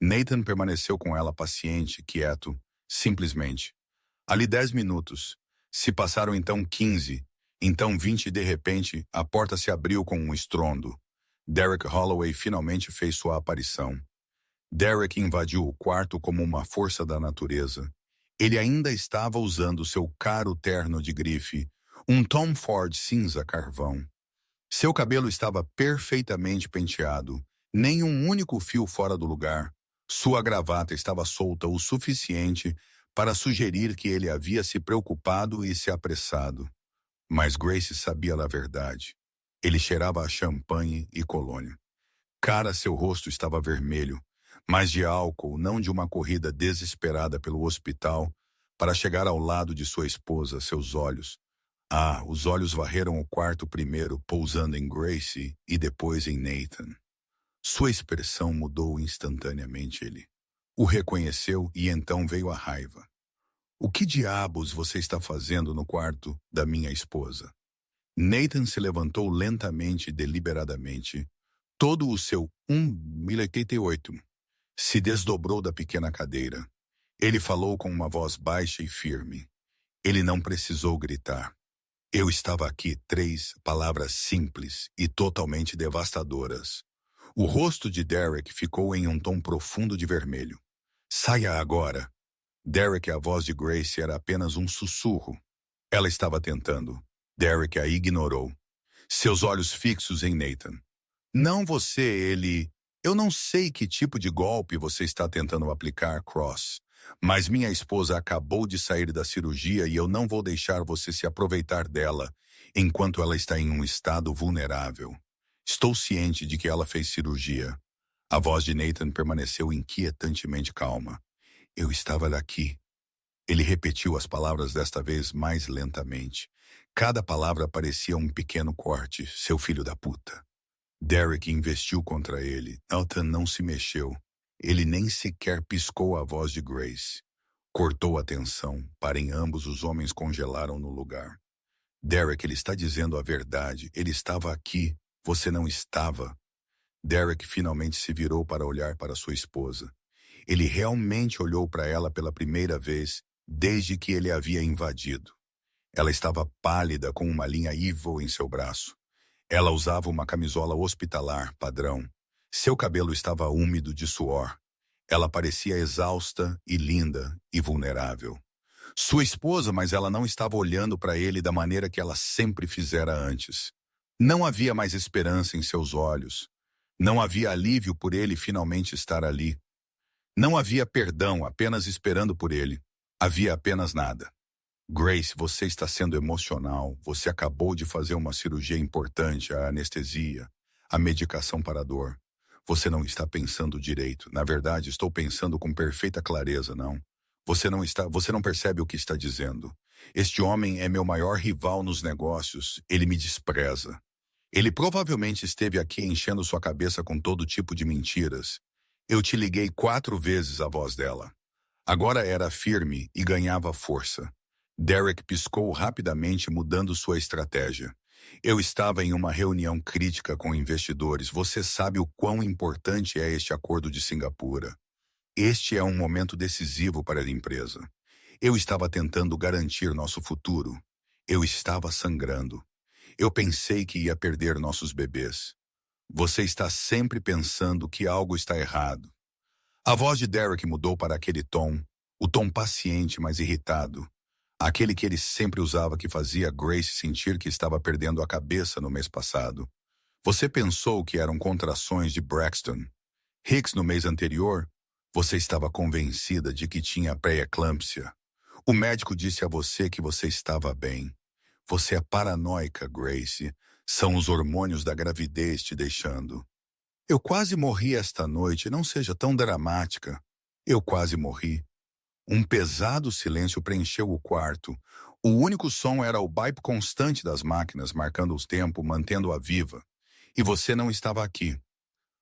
Nathan permaneceu com ela paciente, quieto, simplesmente. Ali 10 minutos. Se passaram então 15, então 20 e de repente a porta se abriu com um estrondo. Derek Holloway finalmente fez sua aparição. Derek invadiu o quarto como uma força da natureza. Ele ainda estava usando seu caro terno de grife, um Tom Ford cinza carvão. Seu cabelo estava perfeitamente penteado, nem um único fio fora do lugar. Sua gravata estava solta o suficiente para sugerir que ele havia se preocupado e se apressado. Mas Grace sabia da verdade. Ele cheirava a champanhe e colônia. Seu rosto estava vermelho, mas de álcool, não de uma corrida desesperada pelo hospital para chegar ao lado de sua esposa, seus olhos. Os olhos varreram o quarto primeiro, pousando em Grace e depois em Nathan. Sua expressão mudou instantaneamente. Ele o reconheceu e então veio a raiva. O que diabos você está fazendo no quarto da minha esposa? Nathan se levantou lentamente e deliberadamente. Todo o seu 1,88 se desdobrou da pequena cadeira. Ele falou com uma voz baixa e firme. Ele não precisou gritar. Eu estava aqui, 3 palavras simples e totalmente devastadoras. O rosto de Derek ficou em um tom profundo de vermelho. Saia agora. Derek, a voz de Grace era apenas um sussurro. Ela estava tentando. Derek a ignorou. Seus olhos fixos em Nathan. Não você, ele... Eu não sei que tipo de golpe você está tentando aplicar, Cross. Mas minha esposa acabou de sair da cirurgia e eu não vou deixar você se aproveitar dela enquanto ela está em um estado vulnerável. Estou ciente de que ela fez cirurgia. A voz de Nathan permaneceu inquietantemente calma. Eu estava daqui. Ele repetiu as palavras desta vez mais lentamente. Cada palavra parecia um pequeno corte, seu filho da puta. Derek investiu contra ele. Nathan não se mexeu. Ele nem sequer piscou a voz de Grace. Cortou a tensão. Para em ambos os homens congelaram no lugar. Derek, ele está dizendo a verdade. Ele estava aqui. Você não estava. Derek finalmente se virou para olhar para sua esposa. Ele realmente olhou para ela pela primeira vez desde que ele havia invadido. Ela estava pálida com uma linha evil em seu braço. Ela usava uma camisola hospitalar padrão. Seu cabelo estava úmido de suor. Ela parecia exausta e linda e vulnerável. Sua esposa, mas ela não estava olhando para ele da maneira que ela sempre fizera antes. Não havia mais esperança em seus olhos. Não havia alívio por ele finalmente estar ali. Não havia perdão apenas esperando por ele. Havia apenas nada. Grace, você está sendo emocional. Você acabou de fazer uma cirurgia importante, a anestesia, a medicação para a dor. Você não está pensando direito. Na verdade, estou pensando com perfeita clareza, não? Você não percebe o que está dizendo. Este homem é meu maior rival nos negócios. Ele me despreza. Ele provavelmente esteve aqui enchendo sua cabeça com todo tipo de mentiras. Eu te liguei 4 vezes a voz dela. Agora era firme e ganhava força. Derek piscou rapidamente, mudando sua estratégia. Eu estava em uma reunião crítica com investidores. Você sabe o quão importante é este acordo de Singapura. Este é um momento decisivo para a empresa. Eu estava tentando garantir nosso futuro. Eu estava sangrando. Eu pensei que ia perder nossos bebês. Você está sempre pensando que algo está errado. A voz de Derek mudou para aquele tom, o tom paciente, mas irritado. Aquele que ele sempre usava que fazia Grace sentir que estava perdendo a cabeça no mês passado. Você pensou que eram contrações de Braxton. Hicks no mês anterior, você estava convencida de que tinha pré-eclâmpsia. O médico disse a você que você estava bem. Você é paranoica, Grace. São os hormônios da gravidez te deixando. Eu quase morri esta noite, não seja tão dramática. Eu quase morri. Um pesado silêncio preencheu o quarto. O único som era o bip constante das máquinas, marcando o tempo, mantendo-a viva. E você não estava aqui.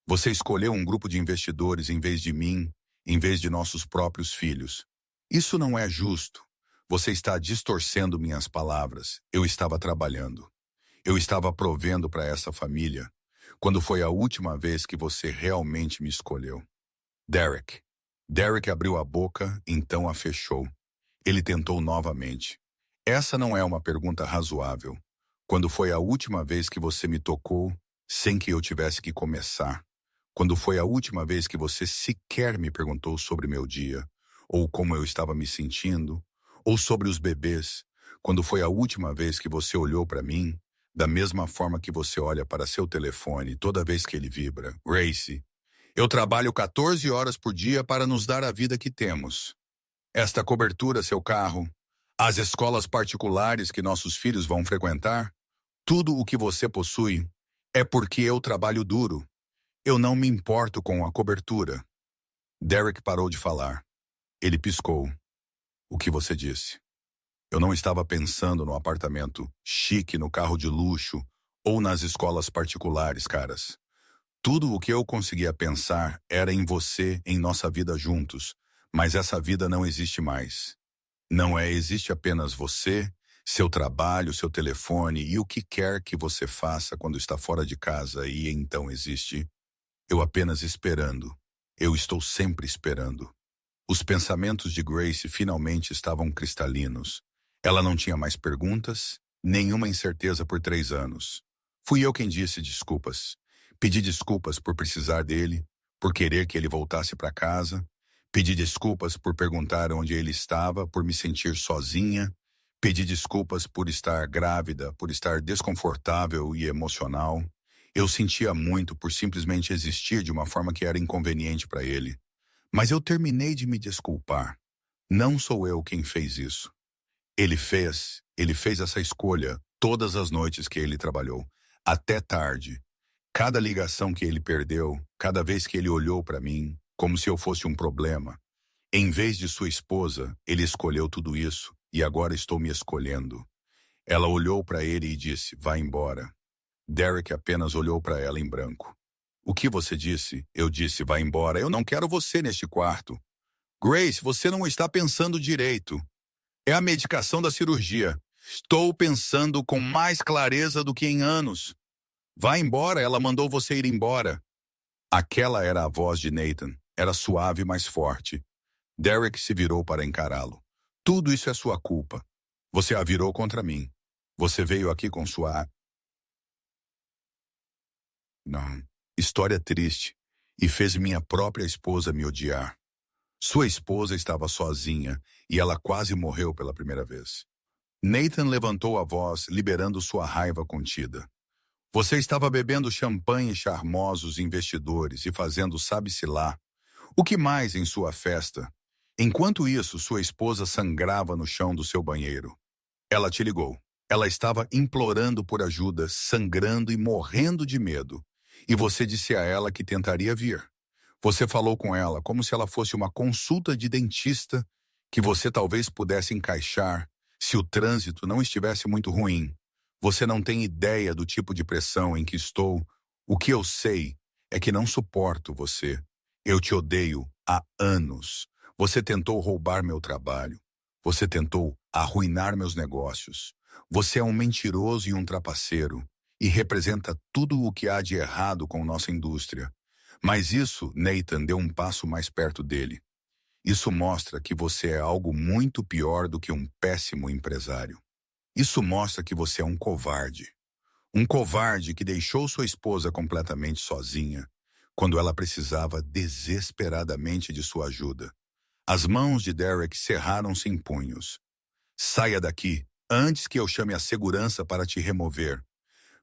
Você escolheu um grupo de investidores em vez de mim, em vez de nossos próprios filhos. Isso não é justo. Você está distorcendo minhas palavras. Eu estava trabalhando. Eu estava provendo para essa família. Quando foi a última vez que você realmente me escolheu? Derek. Derek abriu a boca, então a fechou. Ele tentou novamente. Essa não é uma pergunta razoável. Quando foi a última vez que você me tocou, sem que eu tivesse que começar? Quando foi a última vez que você sequer me perguntou sobre meu dia? Ou como eu estava me sentindo? Ou sobre os bebês? Quando foi a última vez que você olhou para mim? Da mesma forma que você olha para seu telefone toda vez que ele vibra. Grace, eu trabalho 14 horas por dia para nos dar a vida que temos. Esta cobertura, seu carro, as escolas particulares que nossos filhos vão frequentar, tudo o que você possui, é porque eu trabalho duro. Eu não me importo com a cobertura. Derek parou de falar. Ele piscou. O que você disse? Eu não estava pensando no apartamento chique, no carro de luxo ou nas escolas particulares, caras. Tudo o que eu conseguia pensar era em você, em nossa vida juntos. Mas essa vida não existe mais. Não é, existe apenas você, seu trabalho, seu telefone e o que quer que você faça quando está fora de casa e então existe. Eu apenas esperando. Eu estou sempre esperando. Os pensamentos de Grace finalmente estavam cristalinos. Ela não tinha mais perguntas, nenhuma incerteza por 3 anos. Fui eu quem disse desculpas. Pedi desculpas por precisar dele, por querer que ele voltasse para casa. Pedi desculpas por perguntar onde ele estava, por me sentir sozinha. Pedi desculpas por estar grávida, por estar desconfortável e emocional. Eu sentia muito por simplesmente existir de uma forma que era inconveniente para ele. Mas eu terminei de me desculpar. Não sou eu quem fez isso. Ele fez essa escolha todas as noites que ele trabalhou, até tarde. Cada ligação que ele perdeu, cada vez que ele olhou para mim, como se eu fosse um problema. Em vez de sua esposa, ele escolheu tudo isso, e agora estou me escolhendo. Ela olhou para ele e disse, vá embora. Derek apenas olhou para ela em branco. O que você disse? Eu disse, vá embora. Eu não quero você neste quarto. Grace, você não está pensando direito. É a medicação da cirurgia. Estou pensando com mais clareza do que em anos. Vá embora, ela mandou você ir embora. Aquela era a voz de Nathan. Era suave, mas forte. Derek se virou para encará-lo. Tudo isso é sua culpa. Você a virou contra mim. Você veio aqui com sua... Não. História triste. E fez minha própria esposa me odiar. Sua esposa estava sozinha e ela quase morreu pela primeira vez. Nathan levantou a voz, liberando sua raiva contida. Você estava bebendo champanhe charmosos investidores e fazendo sabe-se lá. O que mais em sua festa? Enquanto isso, sua esposa sangrava no chão do seu banheiro. Ela te ligou. Ela estava implorando por ajuda, sangrando e morrendo de medo. E você disse a ela que tentaria vir. Você falou com ela como se ela fosse uma consulta de dentista que você talvez pudesse encaixar se o trânsito não estivesse muito ruim. Você não tem ideia do tipo de pressão em que estou. O que eu sei é que não suporto você. Eu te odeio há anos. Você tentou roubar meu trabalho. Você tentou arruinar meus negócios. Você é um mentiroso e um trapaceiro e representa tudo o que há de errado com nossa indústria. Mas isso, Nathan deu um passo mais perto dele. Isso mostra que você é algo muito pior do que um péssimo empresário. Isso mostra que você é um covarde. Um covarde que deixou sua esposa completamente sozinha, quando ela precisava desesperadamente de sua ajuda. As mãos de Derek cerraram-se em punhos. Saia daqui, antes que eu chame a segurança para te remover.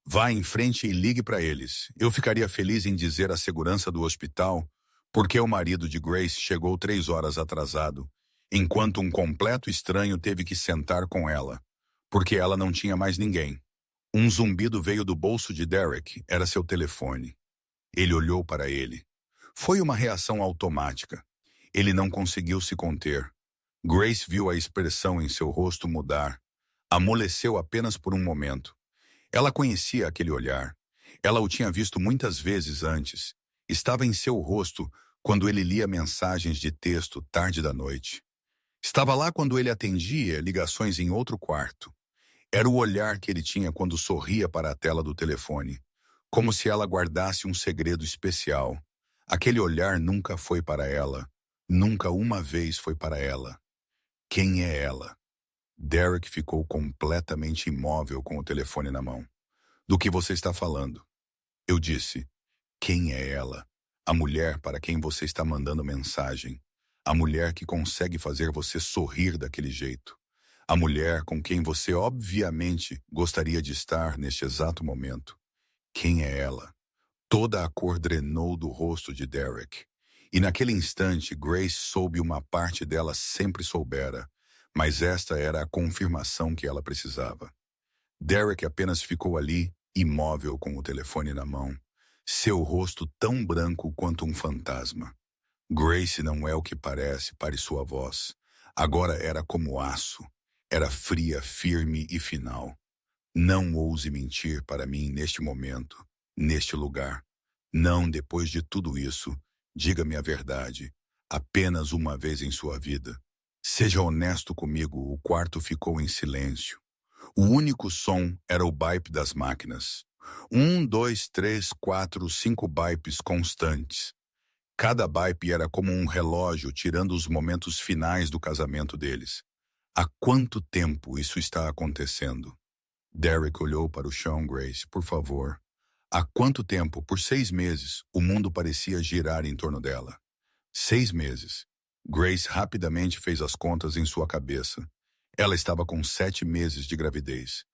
Vá em frente e ligue para eles. Eu ficaria feliz em dizer à segurança do hospital porque o marido de Grace chegou 3 horas atrasado, enquanto um completo estranho teve que sentar com ela, porque ela não tinha mais ninguém. Um zumbido veio do bolso de Derek, era seu telefone. Ele olhou para ele. Foi uma reação automática. Ele não conseguiu se conter. Grace viu a expressão em seu rosto mudar. Amoleceu apenas por um momento. Ela conhecia aquele olhar. Ela o tinha visto muitas vezes antes. Estava em seu rosto quando ele lia mensagens de texto tarde da noite. Estava lá quando ele atendia ligações em outro quarto. Era o olhar que ele tinha quando sorria para a tela do telefone, como se ela guardasse um segredo especial. Aquele olhar nunca foi para ela. Nunca uma vez foi para ela. Quem é ela? Derek ficou completamente imóvel com o telefone na mão. Do que você está falando? Eu disse. Quem é ela? A mulher para quem você está mandando mensagem. A mulher que consegue fazer você sorrir daquele jeito. A mulher com quem você obviamente gostaria de estar neste exato momento. Quem é ela? Toda a cor drenou do rosto de Derek. E naquele instante, Grace soube uma parte dela sempre soubera, mas esta era a confirmação que ela precisava. Derek apenas ficou ali, imóvel com o telefone na mão, seu rosto tão branco quanto um fantasma. Grace não é o que parece, pare sua voz. Agora era como aço. Era fria, firme e final. Não ouse mentir para mim neste momento, neste lugar. Não depois de tudo isso. Diga-me a verdade. Apenas uma vez em sua vida. Seja honesto comigo, o quarto ficou em silêncio. O único som era o bip das máquinas. 1, 2, 3, 4, 5 bips constantes. Cada bip era como um relógio tirando os momentos finais do casamento deles. Há quanto tempo isso está acontecendo? Derek olhou para o chão, Grace, por favor. Há quanto tempo, por 6 meses, o mundo parecia girar em torno dela? 6 meses. Grace rapidamente fez as contas em sua cabeça. Ela estava com 7 meses de gravidez.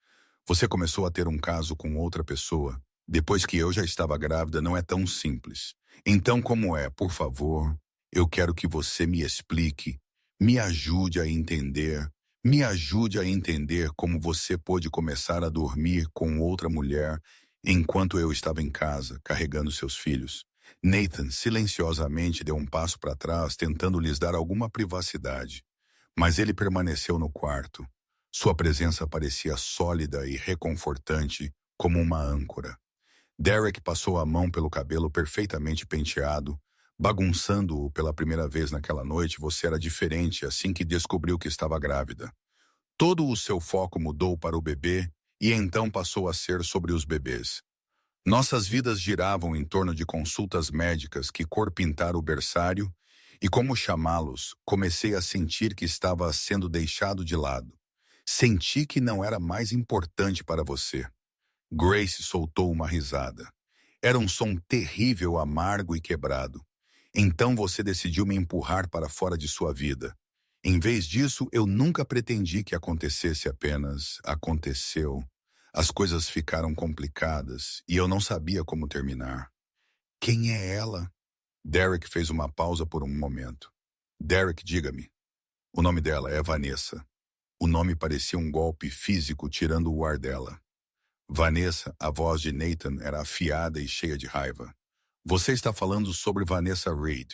Você começou a ter um caso com outra pessoa. Depois que eu já estava grávida, não é tão simples. Então, como é, por favor, eu quero que você me explique. Me ajude a entender. Me ajude a entender como você pôde começar a dormir com outra mulher enquanto eu estava em casa, carregando seus filhos. Nathan silenciosamente deu um passo para trás, tentando lhes dar alguma privacidade. Mas ele permaneceu no quarto. Sua presença parecia sólida e reconfortante, como uma âncora. Derek passou a mão pelo cabelo perfeitamente penteado, bagunçando-o pela primeira vez naquela noite. Você era diferente assim que descobriu que estava grávida. Todo o seu foco mudou para o bebê e então passou a ser sobre os bebês. Nossas vidas giravam em torno de consultas médicas, que cor pintar o berçário e como chamá-los. Comecei a sentir que estava sendo deixado de lado. Senti que não era mais importante para você. Grace soltou uma risada. Era um som terrível, amargo e quebrado. Então você decidiu me empurrar para fora de sua vida. Em vez disso, eu nunca pretendi que acontecesse, apenas aconteceu. As coisas ficaram complicadas e eu não sabia como terminar. Quem é ela? Derek fez uma pausa por um momento. Derek, diga-me. O nome dela é Vanessa. O nome parecia um golpe físico tirando o ar dela. Vanessa, a voz de Nathan era afiada e cheia de raiva. Você está falando sobre Vanessa Reed,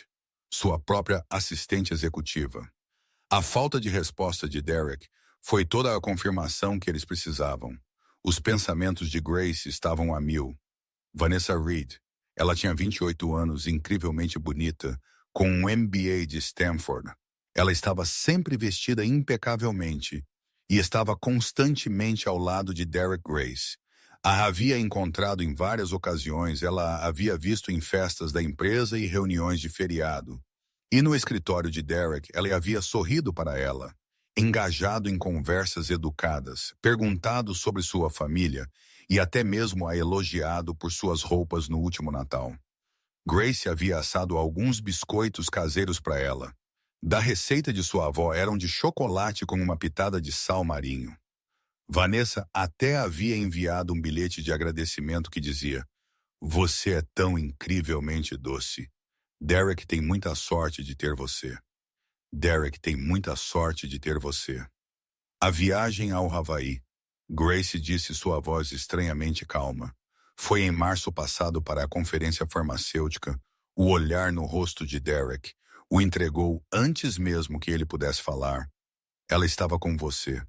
sua própria assistente executiva. A falta de resposta de Derek foi toda a confirmação que eles precisavam. Os pensamentos de Grace estavam a mil. Vanessa Reed, ela tinha 28 anos, incrivelmente bonita, com um MBA de Stanford. Ela estava sempre vestida impecavelmente e estava constantemente ao lado de Derek Grace. A havia encontrado em várias ocasiões, ela a havia visto em festas da empresa e reuniões de feriado. E no escritório de Derek, ela havia sorrido para ela, engajado em conversas educadas, perguntado sobre sua família e até mesmo a elogiado por suas roupas no último Natal. Grace havia assado alguns biscoitos caseiros para ela. Da receita de sua avó eram de chocolate com uma pitada de sal marinho. Vanessa até havia enviado um bilhete de agradecimento que dizia: "Você é tão incrivelmente doce. Derek tem muita sorte de ter você. Derek tem muita sorte de ter você." A viagem ao Havaí. Grace disse sua voz estranhamente calma. Foi em março passado para a conferência farmacêutica. O olhar no rosto de Derek o entregou antes mesmo que ele pudesse falar. Ela estava com você.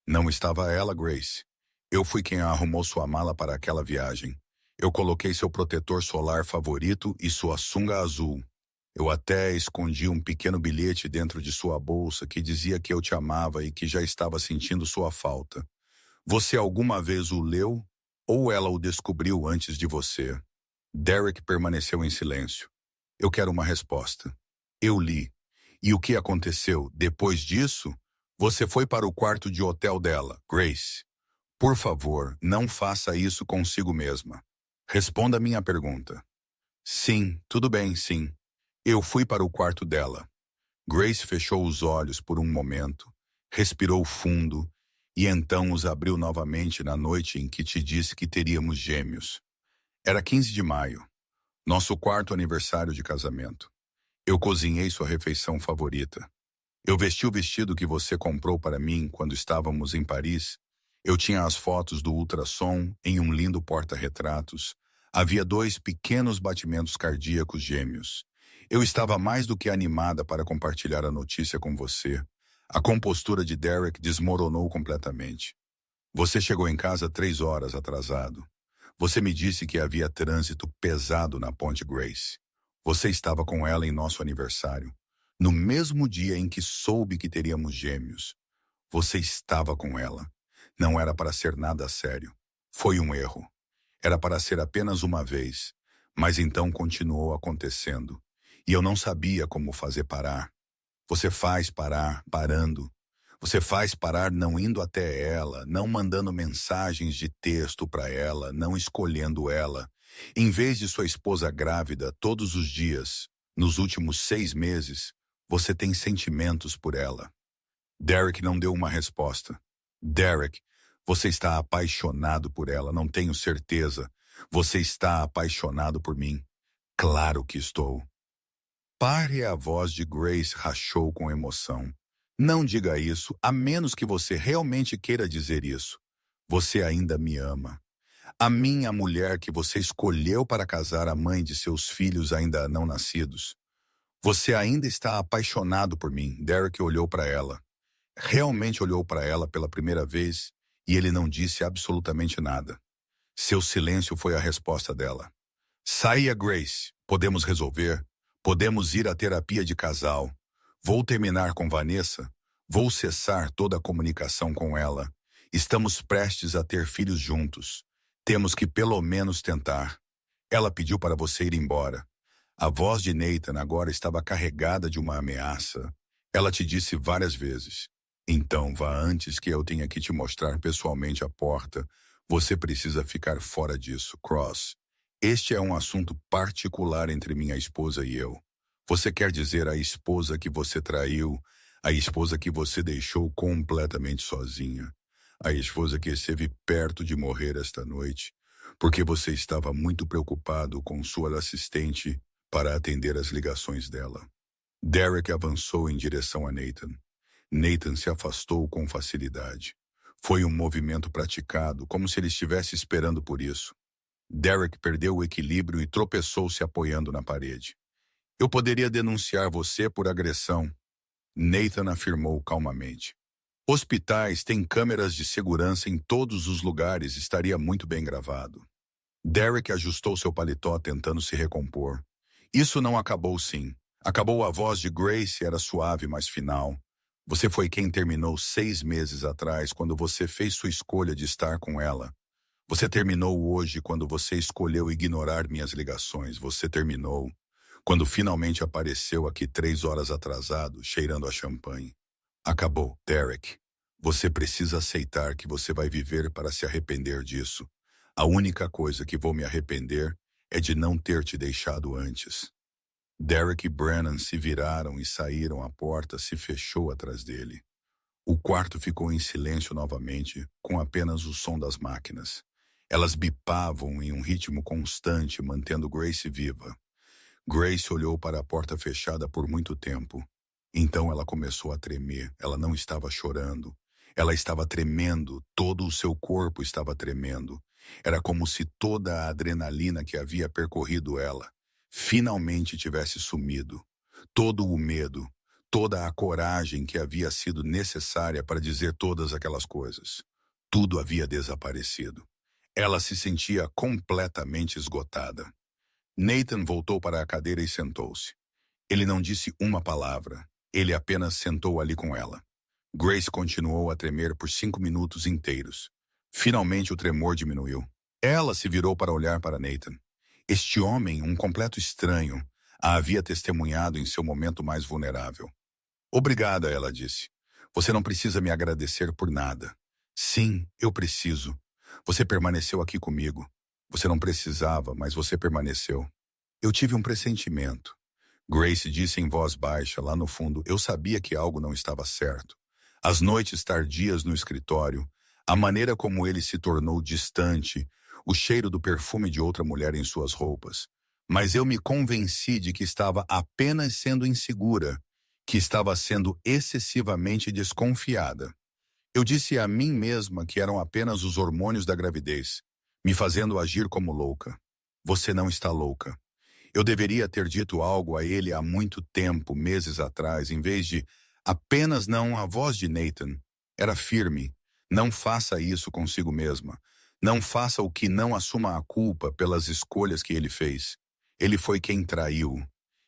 Não estava ela, Grace. Eu fui quem arrumou sua mala para aquela viagem. Eu coloquei seu protetor solar favorito e sua sunga azul. Eu até escondi um pequeno bilhete dentro de sua bolsa que dizia que eu te amava e que já estava sentindo sua falta. Você alguma vez o leu ou ela o descobriu antes de você? Derek permaneceu em silêncio. Eu quero uma resposta. Eu li. E o que aconteceu depois disso? Você foi para o quarto de hotel dela, Grace. Por favor, não faça isso consigo mesma. Responda a minha pergunta. Sim, tudo bem, sim. Eu fui para o quarto dela. Grace fechou os olhos por um momento, respirou fundo e então os abriu novamente na noite em que te disse que teríamos gêmeos. Era 15 de maio, nosso quarto aniversário de casamento. Eu cozinhei sua refeição favorita. Eu vesti o vestido que você comprou para mim quando estávamos em Paris. Eu tinha as fotos do ultrassom em um lindo porta-retratos. Havia 2 pequenos batimentos cardíacos gêmeos. Eu estava mais do que animada para compartilhar a notícia com você. A compostura de Derek desmoronou completamente. Você chegou em casa 3 horas atrasado. Você me disse que havia trânsito pesado na Ponte Grace. Você estava com ela em nosso aniversário. No mesmo dia em que soube que teríamos gêmeos. Você estava com ela. Não era para ser nada sério. Foi um erro. Era para ser apenas uma vez. Mas então continuou acontecendo. E eu não sabia como fazer parar. Você faz parar, parando. Você faz parar não indo até ela, não mandando mensagens de texto para ela, não escolhendo ela. Em vez de sua esposa grávida todos os dias, nos últimos 6 meses, você tem sentimentos por ela. Derek não deu uma resposta. Derek, você está apaixonado por ela, não tenho certeza. Você está apaixonado por mim. Claro que estou. Pare, a voz de Grace rachou com emoção. Não diga isso, a menos que você realmente queira dizer isso. Você ainda me ama. A minha mulher que você escolheu para casar, a mãe de seus filhos ainda não nascidos. Você ainda está apaixonado por mim. Derek olhou para ela. Realmente olhou para ela pela primeira vez e ele não disse absolutamente nada. Seu silêncio foi a resposta dela. Saia, Grace. Podemos resolver. Podemos ir à terapia de casal. Vou terminar com Vanessa. Vou cessar toda a comunicação com ela. Estamos prestes a ter filhos juntos. Temos que pelo menos tentar. Ela pediu para você ir embora. A voz de Nathan agora estava carregada de uma ameaça. Ela te disse várias vezes. Então vá antes que eu tenha que te mostrar pessoalmente a porta. Você precisa ficar fora disso, Cross. Este é um assunto particular entre minha esposa e eu. Você quer dizer a esposa que você traiu, a esposa que você deixou completamente sozinha, a esposa que esteve perto de morrer esta noite, porque você estava muito preocupado com sua assistente para atender as ligações dela. Derek avançou em direção a Nathan. Nathan se afastou com facilidade. Foi um movimento praticado, como se ele estivesse esperando por isso. Derek perdeu o equilíbrio e tropeçou se apoiando na parede. Eu poderia denunciar você por agressão, Nathan afirmou calmamente. Hospitais têm câmeras de segurança em todos os lugares, estaria muito bem gravado. Derek ajustou seu paletó tentando se recompor. Isso não acabou sim. Acabou. A voz de Grace era suave, mas final. Você foi quem terminou 6 meses atrás, quando você fez sua escolha de estar com ela. Você terminou hoje quando você escolheu ignorar minhas ligações. Você terminou quando finalmente apareceu aqui 3 horas atrasado, cheirando a champanhe. Acabou, Derek. Você precisa aceitar que você vai viver para se arrepender disso. A única coisa que vou me arrepender é de não ter te deixado antes. Derek e Brennan se viraram e saíram. A porta se fechou atrás dele. O quarto ficou em silêncio novamente, com apenas o som das máquinas. Elas bipavam em um ritmo constante, mantendo Grace viva. Grace olhou para a porta fechada por muito tempo. Então ela começou a tremer. Ela não estava chorando. Ela estava tremendo. Todo o seu corpo estava tremendo. Era como se toda a adrenalina que havia percorrido ela finalmente tivesse sumido. Todo o medo, toda a coragem que havia sido necessária para dizer todas aquelas coisas. Tudo havia desaparecido. Ela se sentia completamente esgotada. Nathan voltou para a cadeira e sentou-se. Ele não disse uma palavra. Ele apenas sentou ali com ela. Grace continuou a tremer por 5 minutos inteiros. Finalmente o tremor diminuiu. Ela se virou para olhar para Nathan. Este homem, um completo estranho, a havia testemunhado em seu momento mais vulnerável. Obrigada, ela disse. Você não precisa me agradecer por nada. Sim, eu preciso. Você permaneceu aqui comigo. Você não precisava, mas você permaneceu. Eu tive um pressentimento. Grace disse em voz baixa, lá no fundo. Eu sabia que algo não estava certo. As noites tardias no escritório, a maneira como ele se tornou distante, o cheiro do perfume de outra mulher em suas roupas. Mas eu me convenci de que estava apenas sendo insegura, que estava sendo excessivamente desconfiada. Eu disse a mim mesma que eram apenas os hormônios da gravidez, me fazendo agir como louca. Você não está louca. Eu deveria ter dito algo a ele há muito tempo, meses atrás, em vez de apenas não. A voz de Nathan era firme. Não faça isso consigo mesma. Não faça o que não assuma a culpa pelas escolhas que ele fez. Ele foi quem traiu.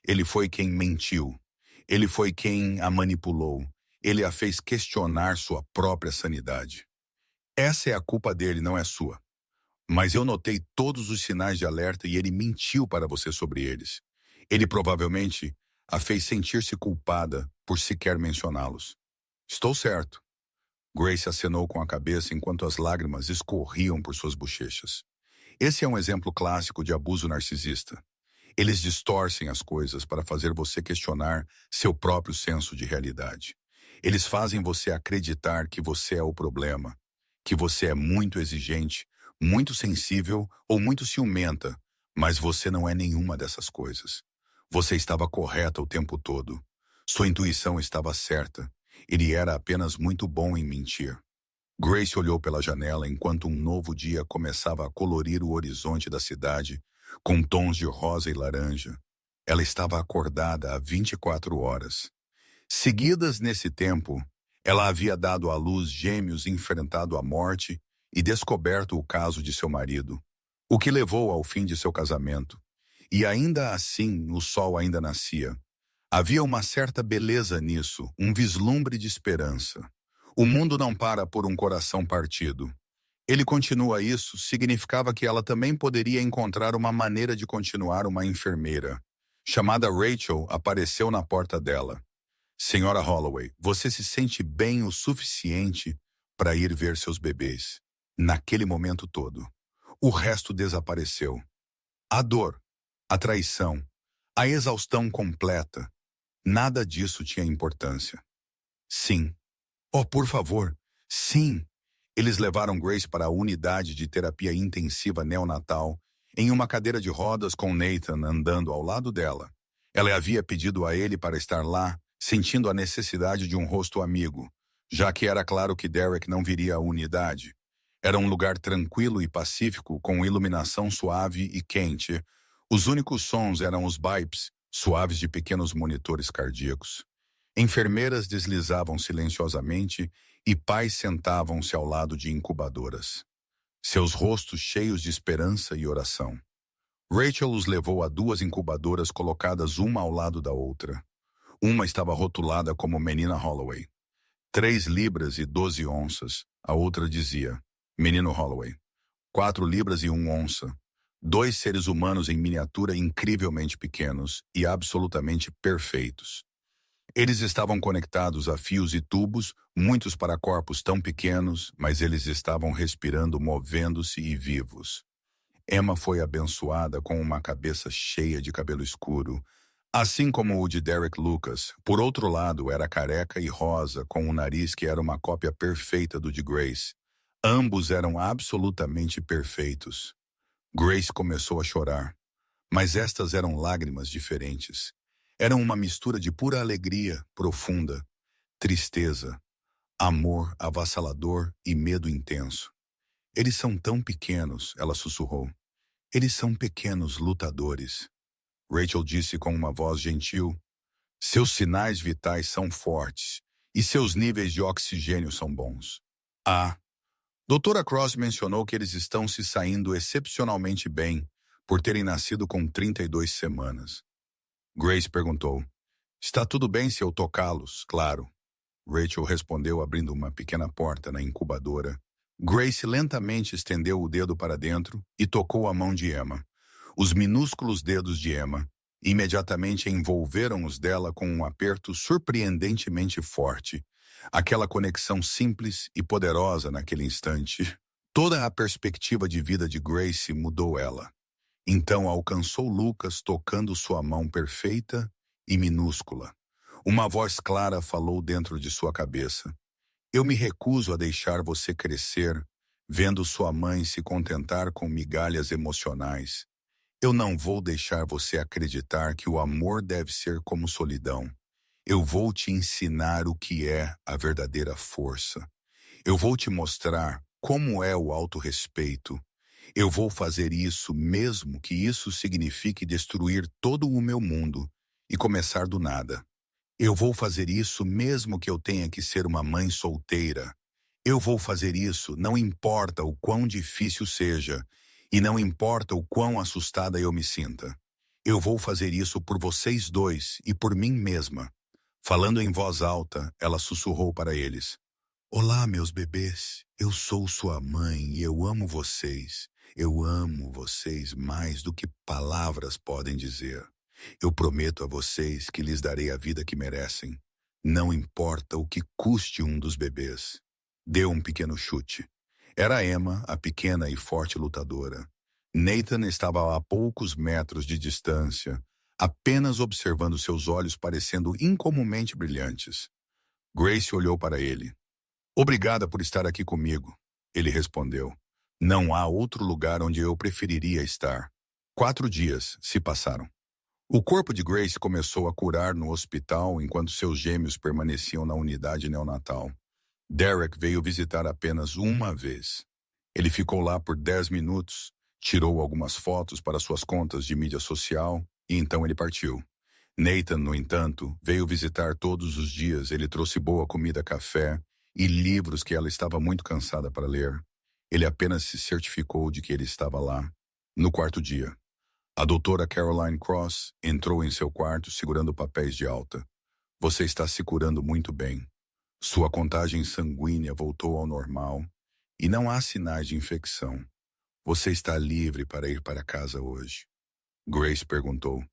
Ele foi quem mentiu. Ele foi quem a manipulou. Ele a fez questionar sua própria sanidade. Essa é a culpa dele, não é sua. Mas eu notei todos os sinais de alerta e ele mentiu para você sobre eles. Ele provavelmente a fez sentir-se culpada por sequer mencioná-los. Estou certo. Grace acenou com a cabeça enquanto as lágrimas escorriam por suas bochechas. Esse é um exemplo clássico de abuso narcisista. Eles distorcem as coisas para fazer você questionar seu próprio senso de realidade. Eles fazem você acreditar que você é o problema, que você é muito exigente, muito sensível ou muito ciumenta, mas você não é nenhuma dessas coisas. Você estava correta o tempo todo. Sua intuição estava certa. Ele era apenas muito bom em mentir. Grace olhou pela janela enquanto um novo dia começava a colorir o horizonte da cidade com tons de rosa e laranja. Ela estava acordada há 24 horas. Seguidas nesse tempo, ela havia dado à luz gêmeos, enfrentado a morte e descoberto o caso de seu marido, o que levou ao fim de seu casamento. E ainda assim, o sol ainda nascia. Havia uma certa beleza nisso, um vislumbre de esperança. O mundo não para por um coração partido. Ele continua. Isso significava que ela também poderia encontrar uma maneira de continuar. Uma enfermeira, chamada Rachel, apareceu na porta dela. Senhora Holloway, você se sente bem o suficiente para ir ver seus bebês? Naquele momento todo. O resto desapareceu. A dor, a traição, a exaustão completa. Nada disso tinha importância. Sim. Oh, por favor. Sim. Eles levaram Grace para a unidade de terapia intensiva neonatal, em uma cadeira de rodas com Nathan andando ao lado dela. Ela havia pedido a ele para estar lá, sentindo a necessidade de um rosto amigo, já que era claro que Derek não viria à unidade. Era um lugar tranquilo e pacífico, com iluminação suave e quente. Os únicos sons eram os beeps, suaves de pequenos monitores cardíacos. Enfermeiras deslizavam silenciosamente e pais sentavam-se ao lado de incubadoras, seus rostos cheios de esperança e oração. Rachel os levou a duas incubadoras colocadas uma ao lado da outra. Uma estava rotulada como Menina Holloway, 3 libras e 12 onças. A outra dizia, Menino Holloway, 4 libras e 1 onça. 2 seres humanos em miniatura incrivelmente pequenos e absolutamente perfeitos. Eles estavam conectados a fios e tubos, muitos para corpos tão pequenos, mas eles estavam respirando, movendo-se e vivos. Emma foi abençoada com uma cabeça cheia de cabelo escuro, assim como o de Derek Lucas. Por outro lado, era careca e rosa, com um nariz que era uma cópia perfeita do de Grace. Ambos eram absolutamente perfeitos. Grace começou a chorar, mas estas eram lágrimas diferentes. Eram uma mistura de pura alegria profunda, tristeza, amor avassalador e medo intenso. Eles são tão pequenos, ela sussurrou. Eles são pequenos lutadores. Rachel disse com uma voz gentil. Seus sinais vitais são fortes e seus níveis de oxigênio são bons. A Doutora Cross mencionou que eles estão se saindo excepcionalmente bem por terem nascido com 32 semanas. Grace perguntou, está tudo bem se eu tocá-los? Claro. Rachel respondeu abrindo uma pequena porta na incubadora. Grace lentamente estendeu o dedo para dentro e tocou a mão de Emma. Os minúsculos dedos de Emma imediatamente envolveram os dela com um aperto surpreendentemente forte. Aquela conexão simples e poderosa naquele instante. Toda a perspectiva de vida de Grace mudou ela. Então alcançou Lucas tocando sua mão perfeita e minúscula. Uma voz clara falou dentro de sua cabeça. Eu me recuso a deixar você crescer, vendo sua mãe se contentar com migalhas emocionais. Eu não vou deixar você acreditar que o amor deve ser como solidão. Eu vou te ensinar o que é a verdadeira força. Eu vou te mostrar como é o autorrespeito. Eu vou fazer isso mesmo que isso signifique destruir todo o meu mundo e começar do nada. Eu vou fazer isso mesmo que eu tenha que ser uma mãe solteira. Eu vou fazer isso não importa o quão difícil seja e não importa o quão assustada eu me sinta. Eu vou fazer isso por vocês dois e por mim mesma. Falando em voz alta, ela sussurrou para eles. Olá, meus bebês. Eu sou sua mãe e eu amo vocês. Eu amo vocês mais do que palavras podem dizer. Eu prometo a vocês que lhes darei a vida que merecem. Não importa o que custe um dos bebês. Deu um pequeno chute. Era Emma, a pequena e forte lutadora. Nathan estava a poucos metros de distância, apenas observando seus olhos parecendo incomumente brilhantes. Grace olhou para ele. Obrigada por estar aqui comigo, ele respondeu. Não há outro lugar onde eu preferiria estar. 4 dias se passaram. O corpo de Grace começou a curar no hospital enquanto seus gêmeos permaneciam na unidade neonatal. Derek veio visitar apenas uma vez. Ele ficou lá por 10 minutos, tirou algumas fotos para suas contas de mídia social e então ele partiu. Nathan, no entanto, veio visitar todos os dias. Ele trouxe boa comida, café e livros que ela estava muito cansada para ler. Ele apenas se certificou de que ele estava lá. No 4º dia, a doutora Caroline Cross entrou em seu quarto segurando papéis de alta. Você está se curando muito bem. Sua contagem sanguínea voltou ao normal e não há sinais de infecção. Você está livre para ir para casa hoje. Grace perguntou.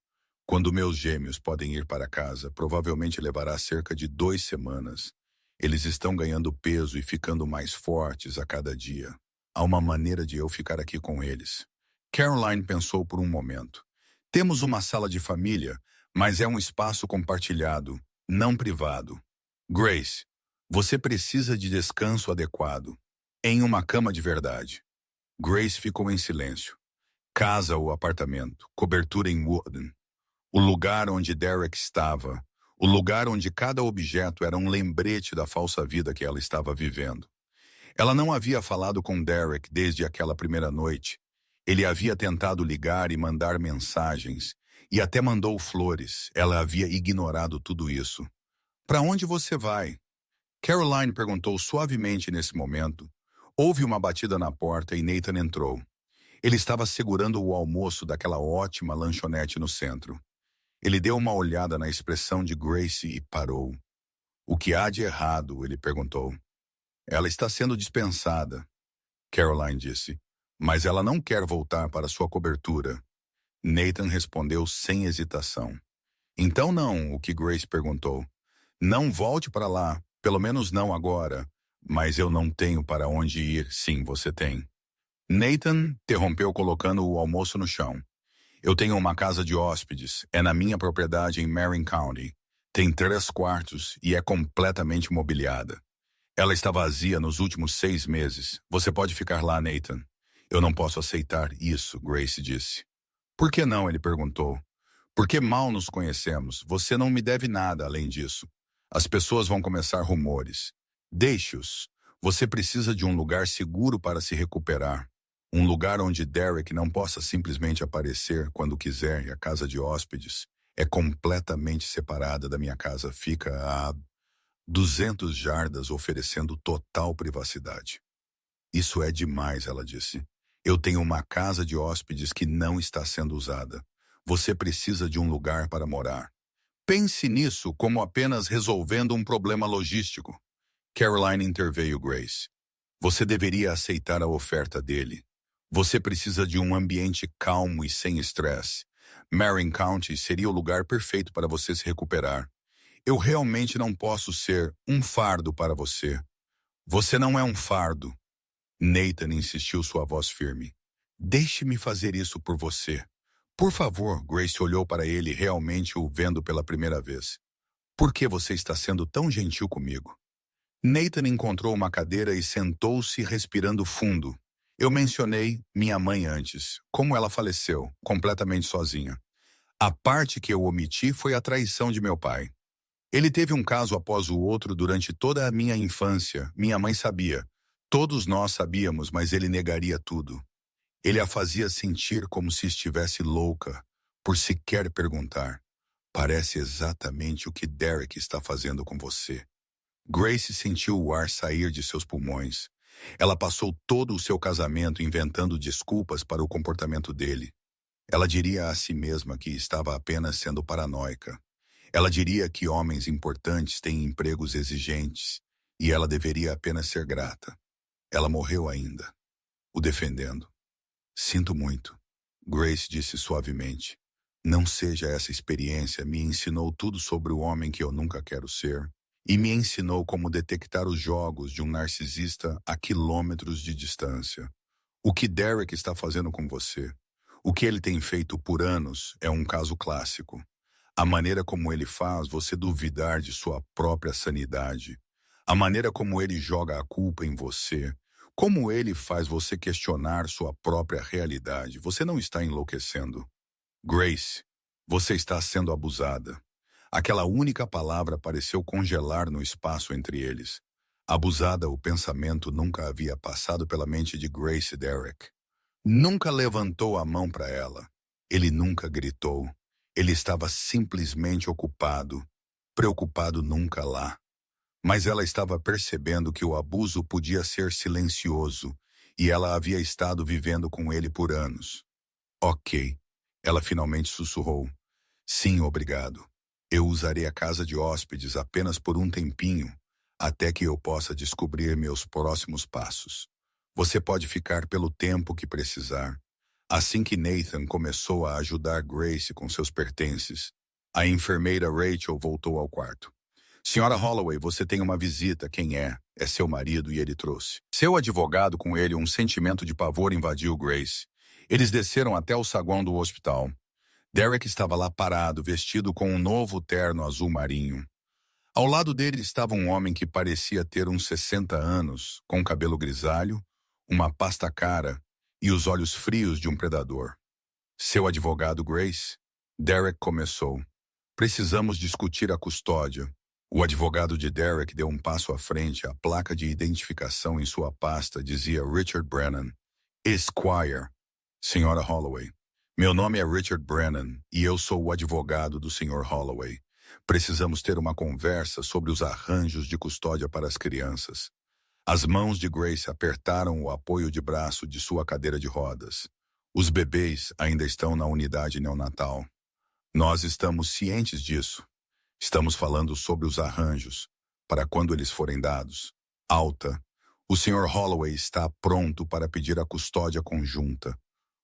Quando meus gêmeos podem ir para casa, provavelmente levará cerca de 2 semanas. Eles estão ganhando peso e ficando mais fortes a cada dia. Há uma maneira de eu ficar aqui com eles. Caroline pensou por um momento. Temos uma sala de família, mas é um espaço compartilhado, não privado. Grace, você precisa de descanso adequado. Em uma cama de verdade. Grace ficou em silêncio. Casa ou apartamento, cobertura em Wooden. O lugar onde Derek estava, o lugar onde cada objeto era um lembrete da falsa vida que ela estava vivendo. Ela não havia falado com Derek desde aquela primeira noite. Ele havia tentado ligar e mandar mensagens, e até mandou flores. Ela havia ignorado tudo isso. Para onde você vai? Caroline perguntou suavemente nesse momento. Houve uma batida na porta e Nathan entrou. Ele estava segurando o almoço daquela ótima lanchonete no centro. Ele deu uma olhada na expressão de Grace e parou. O que há de errado? Ele perguntou. Ela está sendo dispensada, Caroline disse, mas ela não quer voltar para sua cobertura. Nathan respondeu sem hesitação. Então não, o que Grace perguntou. Não volte para lá, pelo menos não agora. Mas eu não tenho para onde ir. Sim, você tem. Nathan interrompeu colocando o almoço no chão. Eu tenho uma casa de hóspedes. É na minha propriedade em Marin County. Tem 3 quartos e é completamente mobiliada. Ela está vazia nos últimos 6 meses. Você pode ficar lá, Nathan. Eu não posso aceitar isso, Grace disse. Por que não? Ele perguntou. Porque mal nos conhecemos. Você não me deve nada além disso. As pessoas vão começar rumores. Deixe-os. Você precisa de um lugar seguro para se recuperar. Um lugar onde Derek não possa simplesmente aparecer quando quiser, e a casa de hóspedes é completamente separada da minha casa. Fica a 200 jardas, oferecendo total privacidade. Isso é demais, ela disse. Eu tenho uma casa de hóspedes que não está sendo usada. Você precisa de um lugar para morar. Pense nisso como apenas resolvendo um problema logístico. Caroline interveio Grace. Você deveria aceitar a oferta dele. Você precisa de um ambiente calmo e sem estresse. Marin County seria o lugar perfeito para você se recuperar. Eu realmente não posso ser um fardo para você. Você não é um fardo. Nathan insistiu, sua voz firme. Deixe-me fazer isso por você. Por favor, Grace olhou para ele, realmente o vendo pela primeira vez. Por que você está sendo tão gentil comigo? Nathan encontrou uma cadeira e sentou-se respirando fundo. Eu mencionei minha mãe antes, como ela faleceu, completamente sozinha. A parte que eu omiti foi a traição de meu pai. Ele teve um caso após o outro durante toda a minha infância. Minha mãe sabia. Todos nós sabíamos, mas ele negaria tudo. Ele a fazia sentir como se estivesse louca, por sequer perguntar. Parece exatamente o que Derek está fazendo com você. Grace sentiu o ar sair de seus pulmões. Ela passou todo o seu casamento inventando desculpas para o comportamento dele. Ela diria a si mesma que estava apenas sendo paranoica. Ela diria que homens importantes têm empregos exigentes e ela deveria apenas ser grata. Ela morreu ainda, o defendendo. Sinto muito, Grace disse suavemente. Não seja essa experiência, me ensinou tudo sobre o homem que eu nunca quero ser e me ensinou como detectar os jogos de um narcisista a quilômetros de distância. O que Derek está fazendo com você, o que ele tem feito por anos, é um caso clássico. A maneira como ele faz você duvidar de sua própria sanidade. A maneira como ele joga a culpa em você. Como ele faz você questionar sua própria realidade. Você não está enlouquecendo. Grace, você está sendo abusada. Aquela única palavra pareceu congelar no espaço entre eles. Abusada, o pensamento nunca havia passado pela mente de Grace Derek. Nunca levantou a mão para ela. Ele nunca gritou. Ele estava simplesmente ocupado, preocupado nunca lá. Mas ela estava percebendo que o abuso podia ser silencioso e ela havia estado vivendo com ele por anos. Ok, ela finalmente sussurrou. Sim, obrigado. Eu usarei a casa de hóspedes apenas por um tempinho, até que eu possa descobrir meus próximos passos. Você pode ficar pelo tempo que precisar. Assim que Nathan começou a ajudar Grace com seus pertences, a enfermeira Rachel voltou ao quarto. Senhora Holloway, você tem uma visita. Quem é? É seu marido e ele trouxe. Seu advogado com ele, um sentimento de pavor invadiu Grace. Eles desceram até o saguão do hospital. Derek estava lá parado, vestido com um novo terno azul marinho. Ao lado dele estava um homem que parecia ter uns 60 anos, com cabelo grisalho, uma pasta cara e os olhos frios de um predador. Seu advogado, Grace? Derek começou. Precisamos discutir a custódia. O advogado de Derek deu um passo à frente. A placa de identificação em sua pasta dizia Richard Brennan, Esquire. Senhora Holloway, meu nome é Richard Brennan e eu sou o advogado do Sr. Holloway. Precisamos ter uma conversa sobre os arranjos de custódia para as crianças. As mãos de Grace apertaram o apoio de braço de sua cadeira de rodas. Os bebês ainda estão na unidade neonatal. Nós estamos cientes disso. Estamos falando sobre os arranjos, para quando eles forem dados. Alta, o Sr. Holloway está pronto para pedir a custódia conjunta.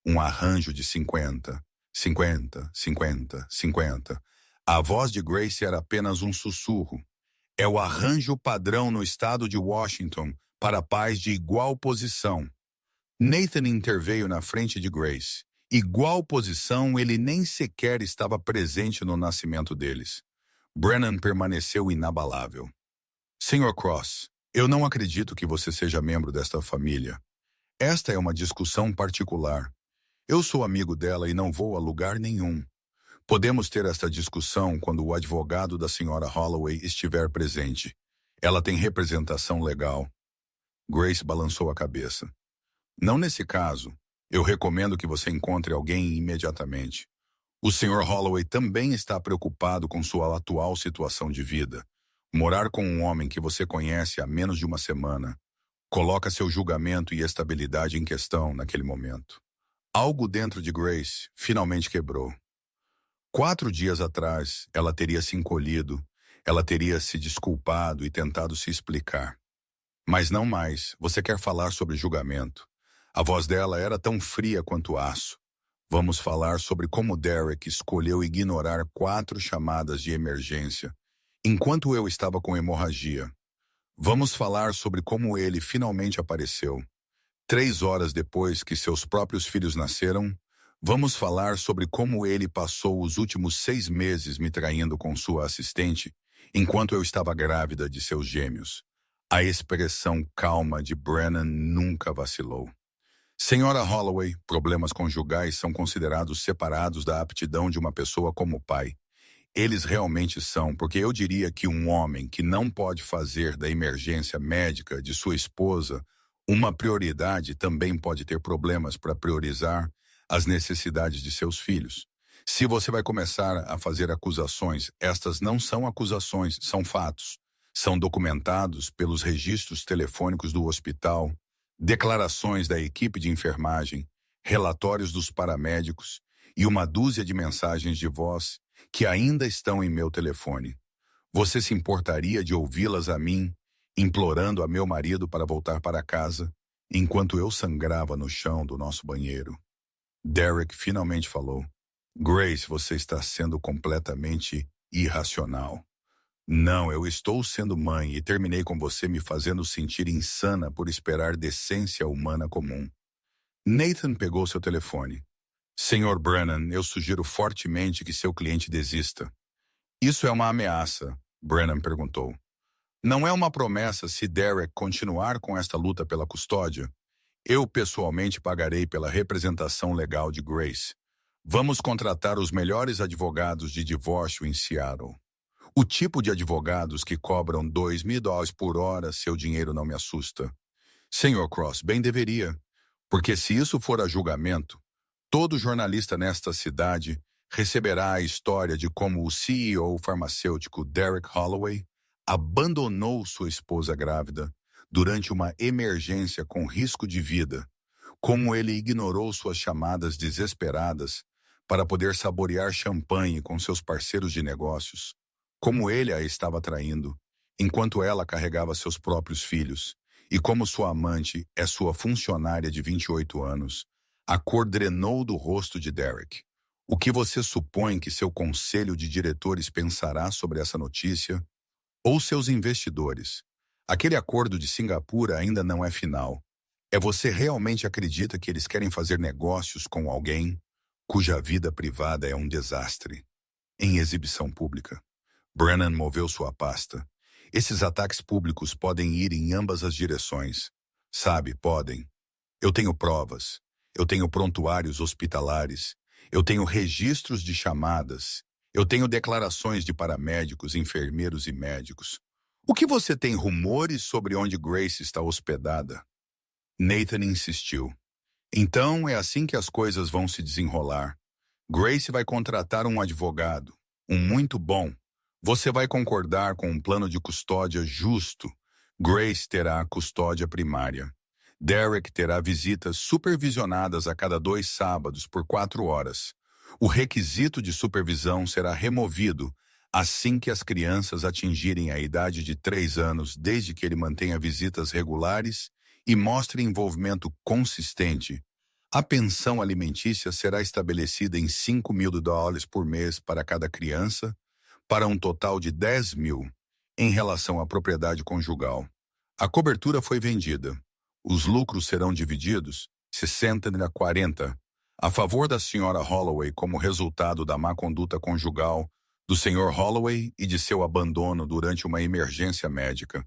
Um arranjo de 50, 50, 50, 50. A voz de Grace era apenas um sussurro. É o arranjo padrão no estado de Washington para pais de igual posição. Nathan interveio na frente de Grace. Igual posição, ele nem sequer estava presente no nascimento deles. Brennan permaneceu inabalável. Sr. Cross, eu não acredito que você seja membro desta família. Esta é uma discussão particular. Eu sou amigo dela e não vou a lugar nenhum. Podemos ter esta discussão quando o advogado da Sra. Holloway estiver presente. Ela tem representação legal. Grace balançou a cabeça. Não nesse caso. Eu recomendo que você encontre alguém imediatamente. O Sr. Holloway também está preocupado com sua atual situação de vida. Morar com um homem que você conhece há menos de uma semana coloca seu julgamento e estabilidade em questão naquele momento. Algo dentro de Grace finalmente quebrou. 4 dias atrás, ela teria se encolhido, ela teria se desculpado e tentado se explicar. Mas não mais, você quer falar sobre julgamento. A voz dela era tão fria quanto aço. Vamos falar sobre como Derek escolheu ignorar 4 chamadas de emergência, enquanto eu estava com hemorragia. Vamos falar sobre como ele finalmente apareceu. 3 horas depois que seus próprios filhos nasceram, vamos falar sobre como ele passou os últimos 6 meses me traindo com sua assistente, enquanto eu estava grávida de seus gêmeos. A expressão calma de Brennan nunca vacilou. Senhora Holloway, problemas conjugais são considerados separados da aptidão de uma pessoa como pai. Eles realmente são, porque eu diria que um homem que não pode fazer da emergência médica de sua esposa uma prioridade também pode ter problemas para priorizar as necessidades de seus filhos. Se você vai começar a fazer acusações, estas não são acusações, são fatos. São documentados pelos registros telefônicos do hospital, declarações da equipe de enfermagem, relatórios dos paramédicos e uma dúzia de mensagens de voz que ainda estão em meu telefone. Você se importaria de ouvi-las a mim, implorando a meu marido para voltar para casa, enquanto eu sangrava no chão do nosso banheiro? Derek finalmente falou. Grace, você está sendo completamente irracional. Não, eu estou sendo mãe e terminei com você me fazendo sentir insana por esperar decência humana comum. Nathan pegou seu telefone. Sr. Brennan, eu sugiro fortemente que seu cliente desista. Isso é uma ameaça, Brennan perguntou. Não é uma promessa se Derek continuar com esta luta pela custódia. Eu pessoalmente pagarei pela representação legal de Grace. Vamos contratar os melhores advogados de divórcio em Seattle. O tipo de advogados que cobram $2.000 por hora, seu dinheiro não me assusta. Sr. Cross, bem deveria, porque se isso for a julgamento, todo jornalista nesta cidade receberá a história de como o CEO farmacêutico Derek Holloway abandonou sua esposa grávida durante uma emergência com risco de vida, como ele ignorou suas chamadas desesperadas para poder saborear champanhe com seus parceiros de negócios, como ele a estava traindo, enquanto ela carregava seus próprios filhos, e como sua amante é sua funcionária de 28 anos, a cor drenou do rosto de Derek. O que você supõe que seu conselho de diretores pensará sobre essa notícia? Ou seus investidores? Aquele acordo de Singapura ainda não é final. É você realmente acredita que eles querem fazer negócios com alguém cuja vida privada é um desastre? Em exibição pública. Brennan moveu sua pasta. Esses ataques públicos podem ir em ambas as direções. Sabe, podem. Eu tenho provas. Eu tenho prontuários hospitalares. Eu tenho registros de chamadas. Eu tenho declarações de paramédicos, enfermeiros e médicos. O que você tem rumores sobre onde Grace está hospedada? Nathan insistiu. Então é assim que as coisas vão se desenrolar. Grace vai contratar um advogado, um muito bom. Você vai concordar com um plano de custódia justo. Grace terá a custódia primária. Derek terá visitas supervisionadas a cada 2 sábados por 4 horas. O requisito de supervisão será removido assim que as crianças atingirem a idade de 3 anos, desde que ele mantenha visitas regulares e mostre envolvimento consistente. A pensão alimentícia será estabelecida em $5.000 por mês para cada criança, para um total de 10.000 em relação à propriedade conjugal. A cobertura foi vendida. Os lucros serão divididos 60-40 a favor da Sra. Holloway como resultado da má conduta conjugal do Sr. Holloway e de seu abandono durante uma emergência médica.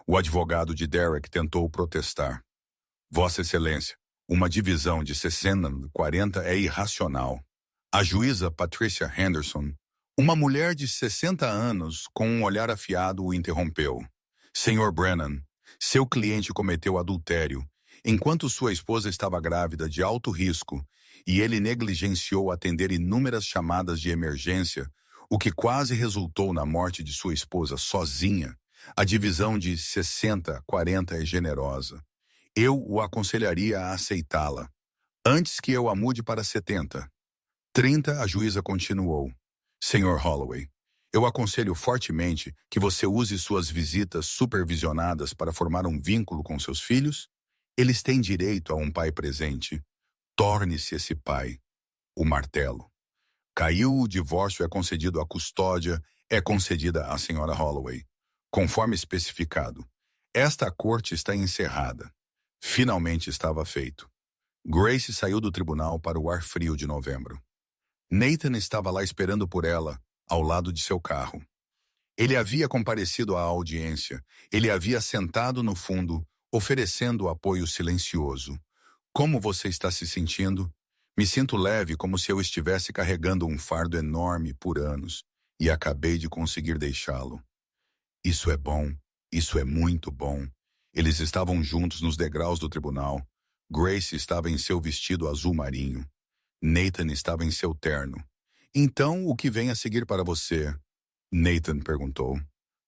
O advogado de Derek tentou protestar. Vossa Excelência, uma divisão de 60-40 é irracional. A juíza Patricia Henderson, uma mulher de 60 anos com um olhar afiado, o interrompeu. Sr. Brennan, seu cliente cometeu adultério, enquanto sua esposa estava grávida de alto risco, e ele negligenciou atender inúmeras chamadas de emergência, o que quase resultou na morte de sua esposa sozinha. A divisão de 60-40 é generosa. Eu o aconselharia a aceitá-la, antes que eu a mude para 70-30, a juíza continuou. Sr. Holloway, eu aconselho fortemente que você use suas visitas supervisionadas para formar um vínculo com seus filhos. Eles têm direito a um pai presente. Torne-se esse pai. O martelo. Caiu o divórcio, é concedido a custódia, é concedida à Sra. Holloway. Conforme especificado. Esta corte está encerrada. Finalmente estava feito. Grace saiu do tribunal para o ar frio de novembro. Nathan estava lá esperando por ela, ao lado de seu carro. Ele havia comparecido à audiência. Ele havia sentado no fundo, oferecendo apoio silencioso. Como você está se sentindo? Me sinto leve, como se eu estivesse carregando um fardo enorme por anos, e acabei de conseguir deixá-lo. Isso é bom. Isso é muito bom. Eles estavam juntos nos degraus do tribunal. Grace estava em seu vestido azul marinho. Nathan estava em seu terno. Então, o que vem a seguir para você? Nathan perguntou.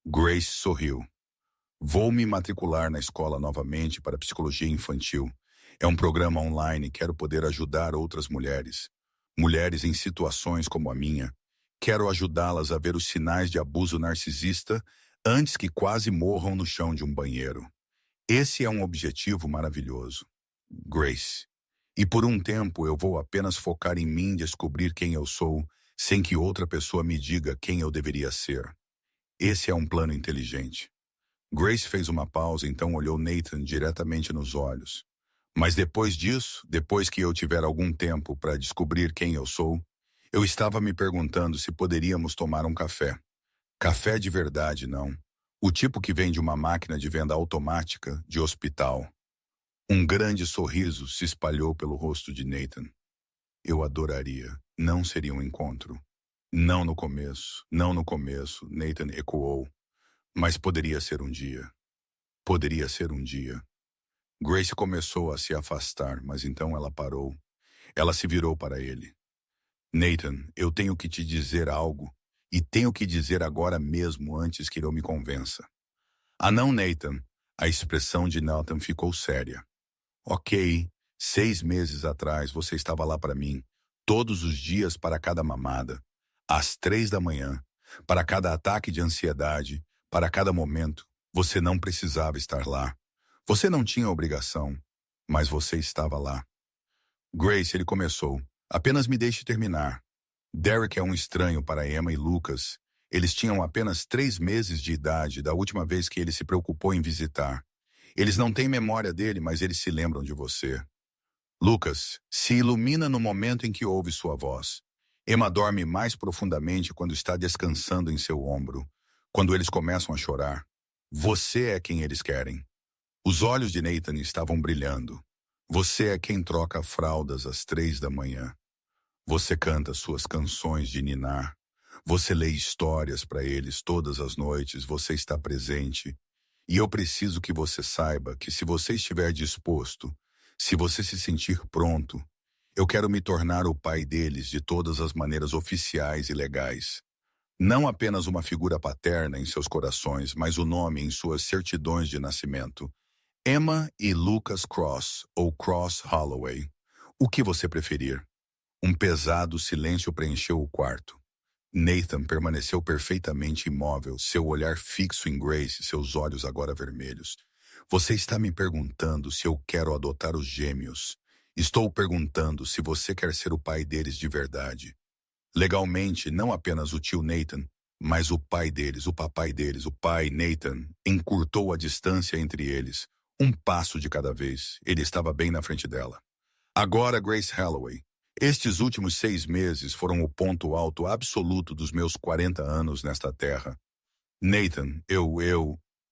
Grace sorriu. Vou me matricular na escola novamente para psicologia infantil. É um programa online, quero poder ajudar outras mulheres. Mulheres em situações como a minha. Quero ajudá-las a ver os sinais de abuso narcisista antes que quase morram no chão de um banheiro. Esse é um objetivo maravilhoso. Grace. E por um tempo eu vou apenas focar em mim, descobrir quem eu sou, sem que outra pessoa me diga quem eu deveria ser. Esse é um plano inteligente. Grace fez uma pausa, então olhou Nathan diretamente nos olhos. Mas depois disso, depois que eu tiver algum tempo para descobrir quem eu sou, eu estava me perguntando se poderíamos tomar um café. Café de verdade, não. O tipo que vem de uma máquina de venda automática de hospital. Um grande sorriso se espalhou pelo rosto de Nathan. Eu adoraria. Não seria um encontro. Não no começo, não no começo, Nathan ecoou. Mas poderia ser um dia. Poderia ser um dia. Grace começou a se afastar, mas então ela parou. Ela se virou para ele. Nathan, eu tenho que te dizer algo, e tenho que dizer agora mesmo antes que eu me convença. Ah não, Nathan. A expressão de Nathan ficou séria. Ok, 6 meses atrás você estava lá para mim, todos os dias para cada mamada, às 3 da manhã, para cada ataque de ansiedade, para cada momento. Você não precisava estar lá. Você não tinha obrigação, mas você estava lá. Grace, ele começou. Apenas me deixe terminar. Derek é um estranho para Emma e Lucas. Eles tinham apenas 3 meses de idade da última vez que ele se preocupou em visitar. Eles não têm memória dele, mas eles se lembram de você. Lucas se ilumina no momento em que ouve sua voz. Emma dorme mais profundamente quando está descansando em seu ombro. Quando eles começam a chorar, você é quem eles querem. Os olhos de Nathan estavam brilhando. Você é quem troca fraldas às 3 da manhã. Você canta suas canções de ninar. Você lê histórias para eles todas as noites, você está presente. E eu preciso que você saiba que se você estiver disposto, se você se sentir pronto, eu quero me tornar o pai deles de todas as maneiras oficiais e legais. Não apenas uma figura paterna em seus corações, mas o nome em suas certidões de nascimento. Emma e Lucas Cross, ou Cross Holloway. O que você preferir? Um pesado silêncio preencheu o quarto. Nathan permaneceu perfeitamente imóvel, seu olhar fixo em Grace, seus olhos agora vermelhos. Você está me perguntando se eu quero adotar os gêmeos. Estou perguntando se você quer ser o pai deles de verdade. Legalmente, não apenas o tio Nathan, mas o pai deles, o papai deles, o pai Nathan, encurtou a distância entre eles. Um passo de cada vez. Ele estava bem na frente dela. Agora, Grace Holloway. Estes últimos 6 meses foram o ponto alto absoluto dos meus 40 anos nesta terra. Nathan,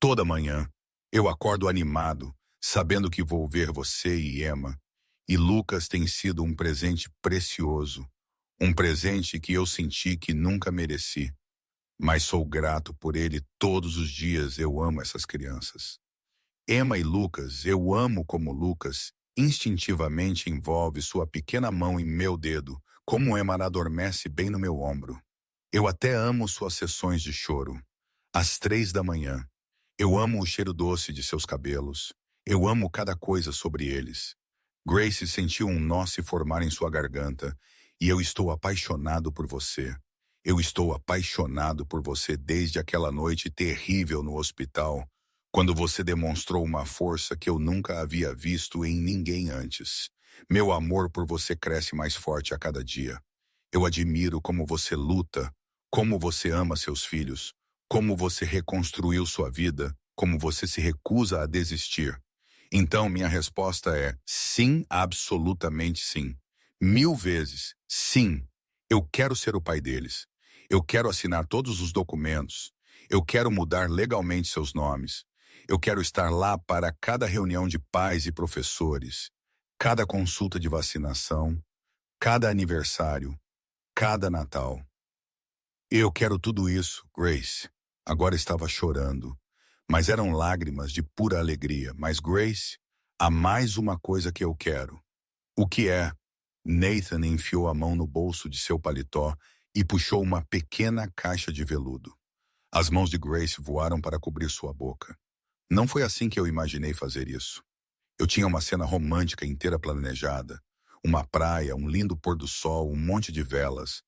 toda manhã, eu acordo animado, sabendo que vou ver você e Emma. E Lucas tem sido um presente precioso. Um presente que eu senti que nunca mereci. Mas sou grato por ele todos os dias, eu amo essas crianças. Emma e Lucas, eu amo como Lucas, instintivamente envolve sua pequena mão em meu dedo, como Emma adormece bem no meu ombro. Eu até amo suas sessões de choro. Às 3 da manhã. Eu amo o cheiro doce de seus cabelos. Eu amo cada coisa sobre eles. Grace sentiu um nó se formar em sua garganta, e eu estou apaixonado por você. Eu estou apaixonado por você desde aquela noite terrível no hospital, quando você demonstrou uma força que eu nunca havia visto em ninguém antes. Meu amor por você cresce mais forte a cada dia. Eu admiro como você luta, como você ama seus filhos, como você reconstruiu sua vida, como você se recusa a desistir. Então, minha resposta é sim, absolutamente sim. 1000 vezes, sim. Eu quero ser o pai deles. Eu quero assinar todos os documentos. Eu quero mudar legalmente seus nomes. Eu quero estar lá para cada reunião de pais e professores, cada consulta de vacinação, cada aniversário, cada Natal. Eu quero tudo isso, Grace. Agora estava chorando, mas eram lágrimas de pura alegria. Mas, Grace, há mais uma coisa que eu quero. O que é? Nathan enfiou a mão no bolso de seu paletó e puxou uma pequena caixa de veludo. As mãos de Grace voaram para cobrir sua boca. Não foi assim que eu imaginei fazer isso. Eu tinha uma cena romântica inteira planejada. Uma praia, um lindo pôr do sol, um monte de velas.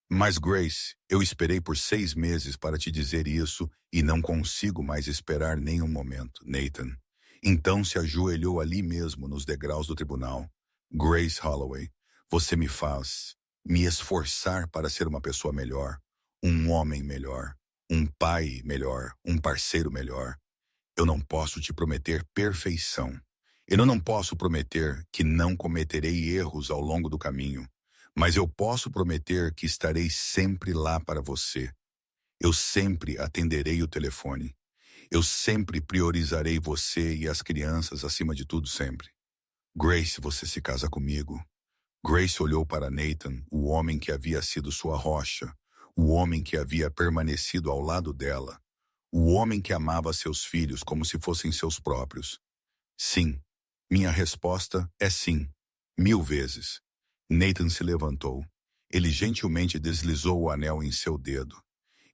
Mas, Grace, eu esperei por 6 meses para te dizer isso e não consigo mais esperar nem um momento, Nathan. Então se ajoelhou ali mesmo, nos degraus do tribunal. Grace Holloway, você me faz me esforçar para ser uma pessoa melhor, um homem melhor, um pai melhor, um parceiro melhor. Eu não posso te prometer perfeição. Eu não posso prometer que não cometerei erros ao longo do caminho. Mas eu posso prometer que estarei sempre lá para você. Eu sempre atenderei o telefone. Eu sempre priorizarei você e as crianças acima de tudo sempre. Grace, você se casa comigo. Grace olhou para Nathan, o homem que havia sido sua rocha, o homem que havia permanecido ao lado dela, o homem que amava seus filhos como se fossem seus próprios. Sim. Minha resposta é sim. 1000 vezes. Nathan se levantou. Ele gentilmente deslizou o anel em seu dedo.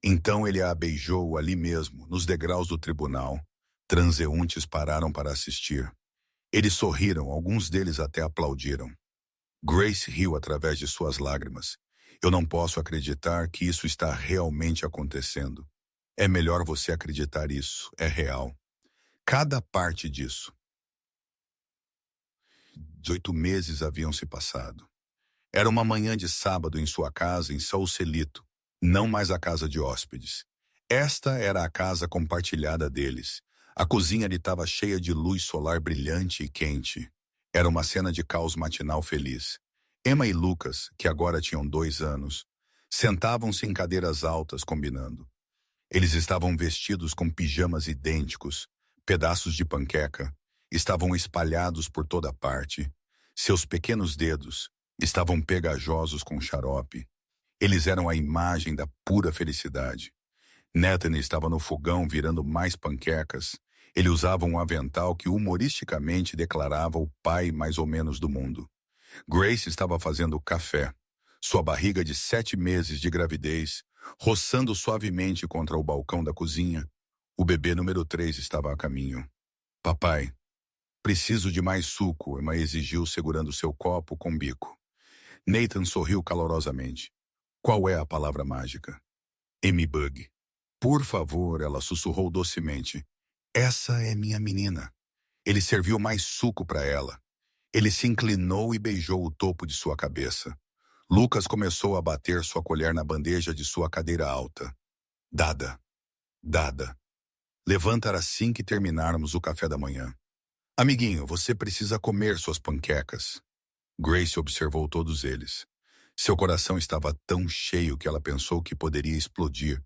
Então ele a beijou ali mesmo, nos degraus do tribunal. Transeuntes pararam para assistir. Eles sorriram, alguns deles até aplaudiram. Grace riu através de suas lágrimas. Eu não posso acreditar que isso está realmente acontecendo. É melhor você acreditar isso, é real. Cada parte disso. 18 meses haviam se passado. Era uma manhã de sábado em sua casa em Saucelito, não mais a casa de hóspedes. Esta era a casa compartilhada deles. A cozinha lhe estava cheia de luz solar brilhante e quente. Era uma cena de caos matinal feliz. Emma e Lucas, que agora tinham 2 anos, sentavam-se em cadeiras altas combinando. Eles estavam vestidos com pijamas idênticos, pedaços de panqueca, estavam espalhados por toda parte. Seus pequenos dedos, Estavam pegajosos com xarope. Eles eram a imagem da pura felicidade. Nathan estava no fogão virando mais panquecas. Ele usava um avental que humoristicamente declarava o pai mais ou menos do mundo. Grace estava fazendo café. Sua barriga de 7 meses de gravidez, roçando suavemente contra o balcão da cozinha. O bebê número 3 estava a caminho. Papai, preciso de mais suco, Emma exigiu segurando seu copo com bico. Nathan sorriu calorosamente. Qual é a palavra mágica? M-Bug. Por favor, ela sussurrou docemente. Essa é minha menina. Ele serviu mais suco para ela. Ele se inclinou e beijou o topo de sua cabeça. Lucas começou a bater sua colher na bandeja de sua cadeira alta. Dada. Dada. Levanta assim que terminarmos o café da manhã. Amiguinho, você precisa comer suas panquecas. Grace observou todos eles. Seu coração estava tão cheio que ela pensou que poderia explodir.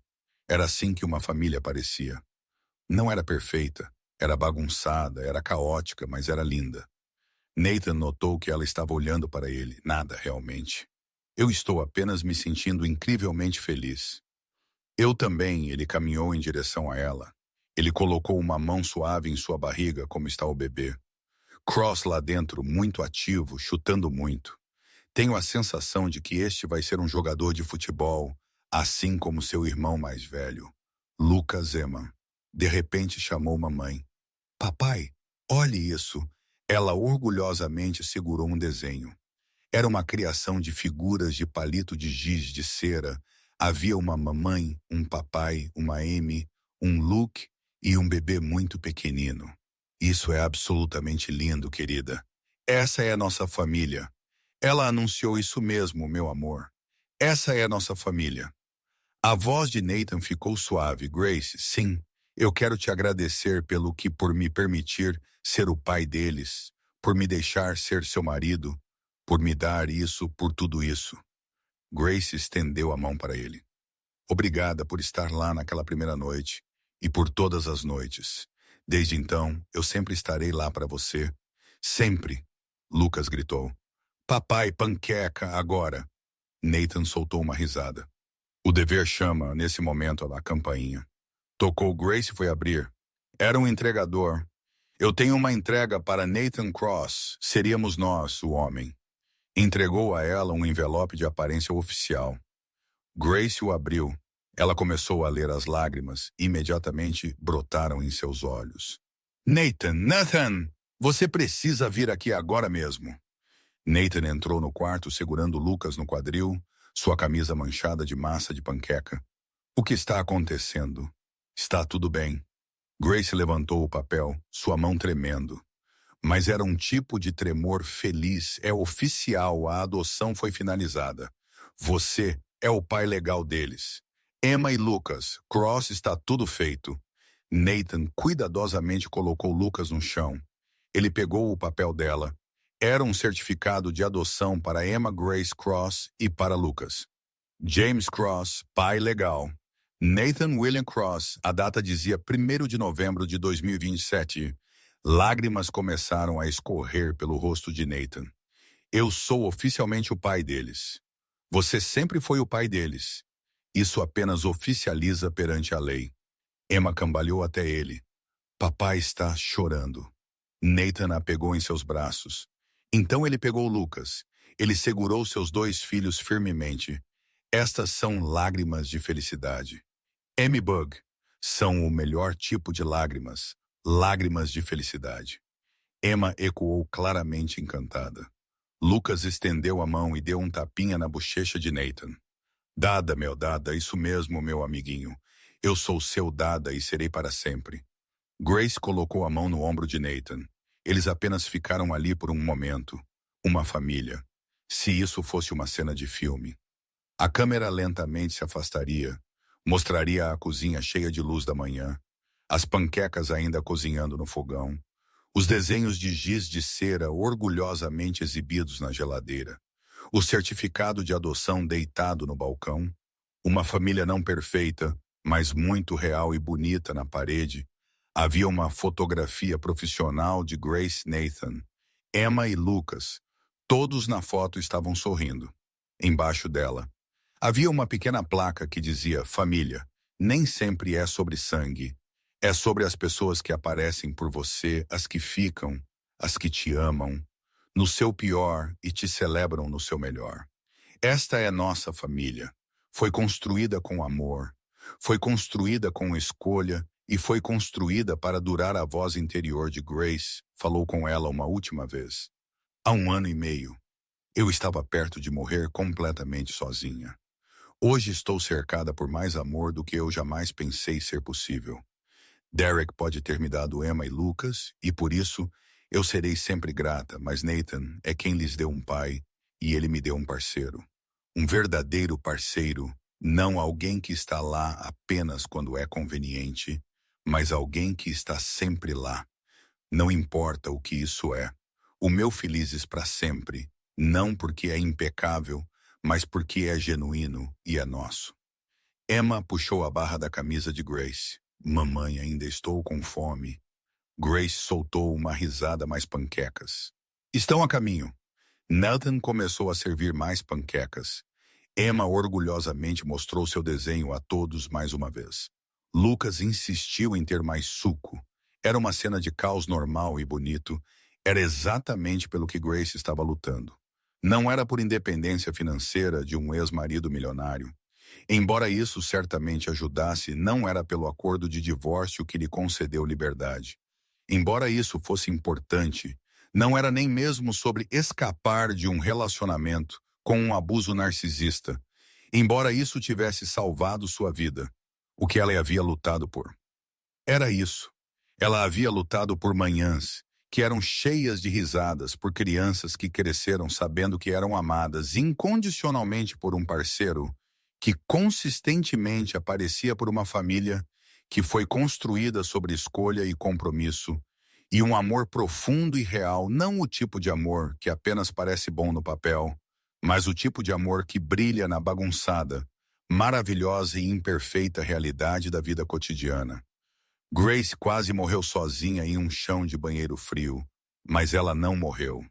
Era assim que uma família parecia. Não era perfeita, era bagunçada, era caótica, mas era linda. Nathan notou que ela estava olhando para ele, nada realmente. Eu estou apenas me sentindo incrivelmente feliz. Eu também, ele caminhou em direção a ela. Ele colocou uma mão suave em sua barriga, como está o bebê. Cross lá dentro, muito ativo, chutando muito. Tenho a sensação de que este vai ser um jogador de futebol, assim como seu irmão mais velho, Lucas Emma. De repente chamou mamãe. Papai, olhe isso. Ela orgulhosamente segurou um desenho. Era uma criação de figuras de palito de giz de cera. Havia uma mamãe, um papai, uma Amy, um Luke e um bebê muito pequenino. Isso é absolutamente lindo, querida. Essa é a nossa família. Ela anunciou isso mesmo, meu amor. Essa é a nossa família. A voz de Nathan ficou suave. Grace, sim, eu quero te agradecer por me permitir ser o pai deles, por me deixar ser seu marido, por me dar isso, por tudo isso. Grace estendeu a mão para ele. Obrigada por estar lá naquela primeira noite e por todas as noites. Desde então, eu sempre estarei lá para você. Sempre, Lucas gritou. Papai, panqueca, agora. Nathan soltou uma risada. O dever chama, nesse momento, a campainha. Tocou. Grace foi abrir. Era um entregador. Eu tenho uma entrega para Nathan Cross. Seríamos nós, o homem. Entregou a ela um envelope de aparência oficial. Grace o abriu. Ela começou a ler as lágrimas e imediatamente brotaram em seus olhos. Nathan! Você precisa vir aqui agora mesmo. Nathan entrou no quarto segurando Lucas no quadril, sua camisa manchada de massa de panqueca. O que está acontecendo? Está tudo bem. Grace levantou o papel, sua mão tremendo. Mas era um tipo de tremor feliz. É oficial, a adoção foi finalizada. Você é o pai legal deles. Emma e Lucas, Cross está tudo feito. Nathan cuidadosamente colocou Lucas no chão. Ele pegou o papel dela. Era um certificado de adoção para Emma Grace Cross e para Lucas. James Cross, pai legal. Nathan William Cross, a data dizia 1º de novembro de 2027. Lágrimas começaram a escorrer pelo rosto de Nathan. Eu sou oficialmente o pai deles. Você sempre foi o pai deles. Isso apenas oficializa perante a lei. Emma cambaleou até ele. Papai está chorando. Nathan a pegou em seus braços. Então ele pegou Lucas. Ele segurou seus 2 filhos firmemente. Estas são lágrimas de felicidade. M-Bug são o melhor tipo de lágrimas. Lágrimas de felicidade. Emma ecoou claramente encantada. Lucas estendeu a mão e deu um tapinha na bochecha de Nathan. Dada, meu dada, isso mesmo, meu amiguinho. Eu sou seu dada e serei para sempre. Grace colocou a mão no ombro de Nathan. Eles apenas ficaram ali por um momento. Uma família. Se isso fosse uma cena de filme. A câmera lentamente se afastaria. Mostraria a cozinha cheia de luz da manhã. As panquecas ainda cozinhando no fogão. Os desenhos de giz de cera orgulhosamente exibidos na geladeira. O certificado de adoção deitado no balcão. Uma família não perfeita, mas muito real e bonita na parede. Havia uma fotografia profissional de Grace Nathan, Emma e Lucas, Todos na foto estavam sorrindo. Embaixo dela, havia uma pequena placa que dizia: família, nem sempre é sobre sangue. É sobre as pessoas que aparecem por você, as que ficam, as que te amam, no seu pior e te celebram no seu melhor. Esta é nossa família. Foi construída com amor, foi construída com escolha e foi construída para durar. A voz interior de Grace falou com ela uma última vez. Há 1 ano e meio, eu estava perto de morrer completamente sozinha. Hoje estou cercada por mais amor do que eu jamais pensei ser possível. Derek pode ter me dado Emma e Lucas, e por isso eu serei sempre grata, mas Nathan é quem lhes deu um pai, e ele me deu um parceiro. Um verdadeiro parceiro, não alguém que está lá apenas quando é conveniente, mas alguém que está sempre lá. Não importa o que isso é. O meu felizes para sempre, não porque é impecável, mas porque é genuíno e é nosso. Emma puxou a barra da camisa de Grace. Mamãe, ainda estou com fome. Grace soltou uma risada. Mais panquecas. Estão a caminho. Nathan começou a servir mais panquecas. Emma orgulhosamente mostrou seu desenho a todos mais uma vez. Lucas insistiu em ter mais suco. Era uma cena de caos normal e bonito. Era exatamente pelo que Grace estava lutando. Não era por independência financeira de um ex-marido milionário. Embora isso certamente ajudasse, não era pelo acordo de divórcio que lhe concedeu liberdade. Embora isso fosse importante, não era nem mesmo sobre escapar de um relacionamento com um abuso narcisista. Embora isso tivesse salvado sua vida, o que ela havia lutado por. Era isso. Ela havia lutado por manhãs que eram cheias de risadas, por crianças que cresceram sabendo que eram amadas incondicionalmente por um parceiro que consistentemente aparecia, por uma família que foi construída sobre escolha e compromisso, e um amor profundo e real, não o tipo de amor que apenas parece bom no papel, mas o tipo de amor que brilha na bagunçada, maravilhosa e imperfeita realidade da vida cotidiana. Grace quase morreu sozinha em um chão de banheiro frio, mas ela não morreu.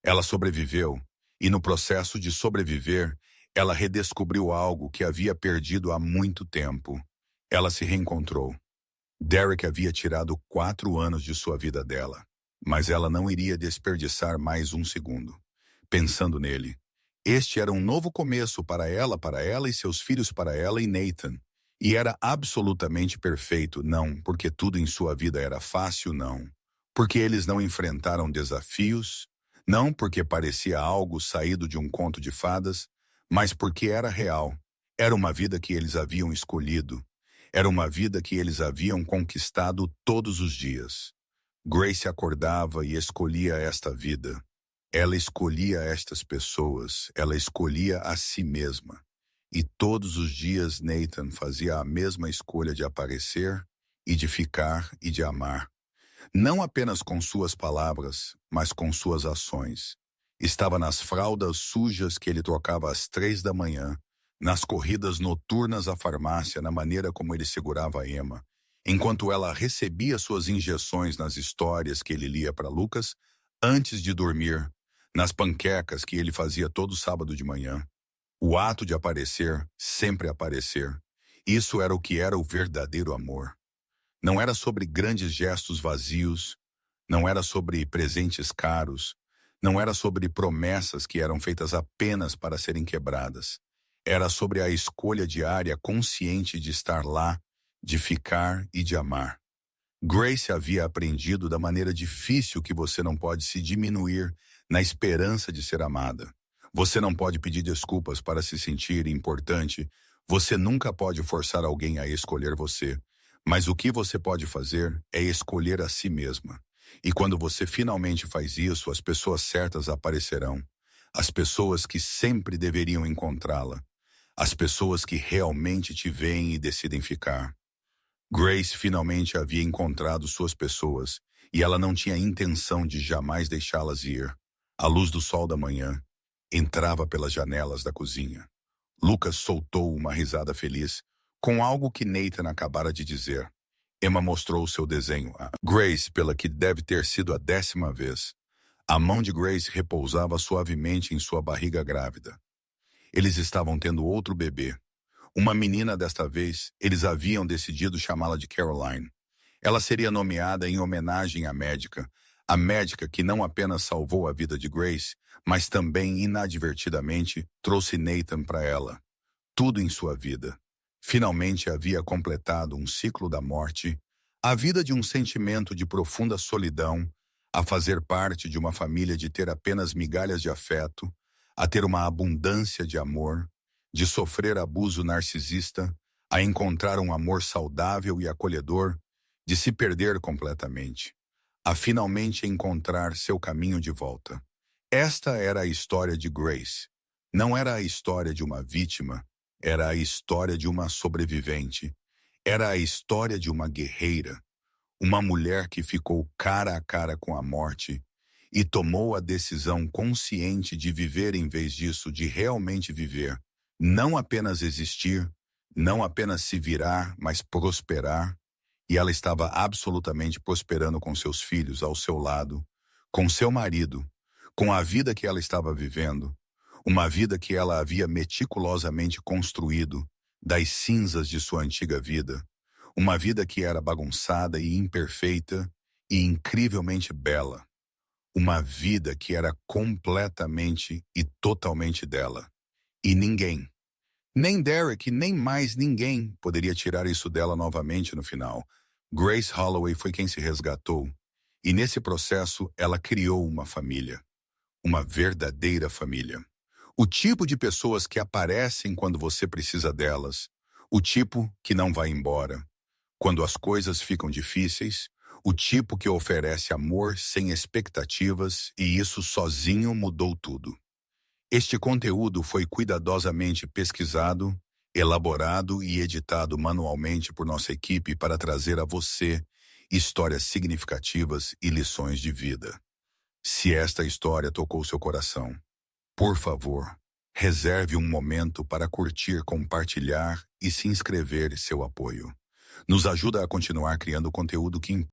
Ela sobreviveu, e no processo de sobreviver, ela redescobriu algo que havia perdido há muito tempo. Ela se reencontrou. Derek havia tirado 4 anos de sua vida dela, mas ela não iria desperdiçar mais um segundo. Pensando nele, este era um novo começo para ela e seus filhos, para ela e Nathan. E era absolutamente perfeito, não porque tudo em sua vida era fácil, não. Porque eles não enfrentaram desafios, não porque parecia algo saído de um conto de fadas, mas porque era real. Era uma vida que eles haviam escolhido. Era uma vida que eles haviam conquistado todos os dias. Grace acordava e escolhia esta vida. Ela escolhia estas pessoas, ela escolhia a si mesma. E todos os dias Nathan fazia a mesma escolha de aparecer e de ficar e de amar. Não apenas com suas palavras, mas com suas ações. Estava nas fraldas sujas que ele trocava às 3 da manhã, nas corridas noturnas à farmácia, na maneira como ele segurava a Emma, enquanto ela recebia suas injeções, nas histórias que ele lia para Lucas antes de dormir, nas panquecas que ele fazia todo sábado de manhã. O ato de aparecer, sempre aparecer. Isso era o que era o verdadeiro amor. Não era sobre grandes gestos vazios, não era sobre presentes caros, não era sobre promessas que eram feitas apenas para serem quebradas. Era sobre a escolha diária consciente de estar lá, de ficar e de amar. Grace havia aprendido da maneira difícil que você não pode se diminuir na esperança de ser amada. Você não pode pedir desculpas para se sentir importante. Você nunca pode forçar alguém a escolher você. Mas o que você pode fazer é escolher a si mesma. E quando você finalmente faz isso, as pessoas certas aparecerão. As pessoas que sempre deveriam encontrá-la. As pessoas que realmente te veem e decidem ficar. Grace finalmente havia encontrado suas pessoas, e ela não tinha intenção de jamais deixá-las ir. A luz do sol da manhã entrava pelas janelas da cozinha. Lucas soltou uma risada feliz com algo que Nathan acabara de dizer. Emma mostrou seu desenho a Grace pela que deve ter sido a 10ª vez. A mão de Grace repousava suavemente em sua barriga grávida. Eles estavam tendo outro bebê. Uma menina desta vez, eles haviam decidido chamá-la de Caroline. Ela seria nomeada em homenagem à médica, a médica que não apenas salvou a vida de Grace, mas também, inadvertidamente, trouxe Nathan para ela. Tudo em sua vida. Finalmente havia completado um ciclo da morte, a vida de um sentimento de profunda solidão, a fazer parte de uma família, de ter apenas migalhas de afeto, a ter uma abundância de amor, de sofrer abuso narcisista, a encontrar um amor saudável e acolhedor, de se perder completamente, a finalmente encontrar seu caminho de volta. Esta era a história de Grace. Não era a história de uma vítima, era a história de uma sobrevivente. Era a história de uma guerreira, uma mulher que ficou cara a cara com a morte e tomou a decisão consciente de viver em vez disso, de realmente viver. Não apenas existir, não apenas se virar, mas prosperar. E ela estava absolutamente prosperando com seus filhos ao seu lado, com seu marido, com a vida que ela estava vivendo, uma vida que ela havia meticulosamente construído das cinzas de sua antiga vida, uma vida que era bagunçada e imperfeita e incrivelmente bela, uma vida que era completamente e totalmente dela. E ninguém, nem Derek, nem mais ninguém poderia tirar isso dela novamente no final. Grace Holloway foi quem se resgatou, e nesse processo ela criou uma família, uma verdadeira família. O tipo de pessoas que aparecem quando você precisa delas, o tipo que não vai embora, quando as coisas ficam difíceis, o tipo que oferece amor sem expectativas, e isso sozinho mudou tudo. Este conteúdo foi cuidadosamente pesquisado, elaborado e editado manualmente por nossa equipe para trazer a você histórias significativas e lições de vida. Se esta história tocou seu coração, por favor, reserve um momento para curtir, compartilhar e se inscrever. Seu apoio nos ajuda a continuar criando conteúdo que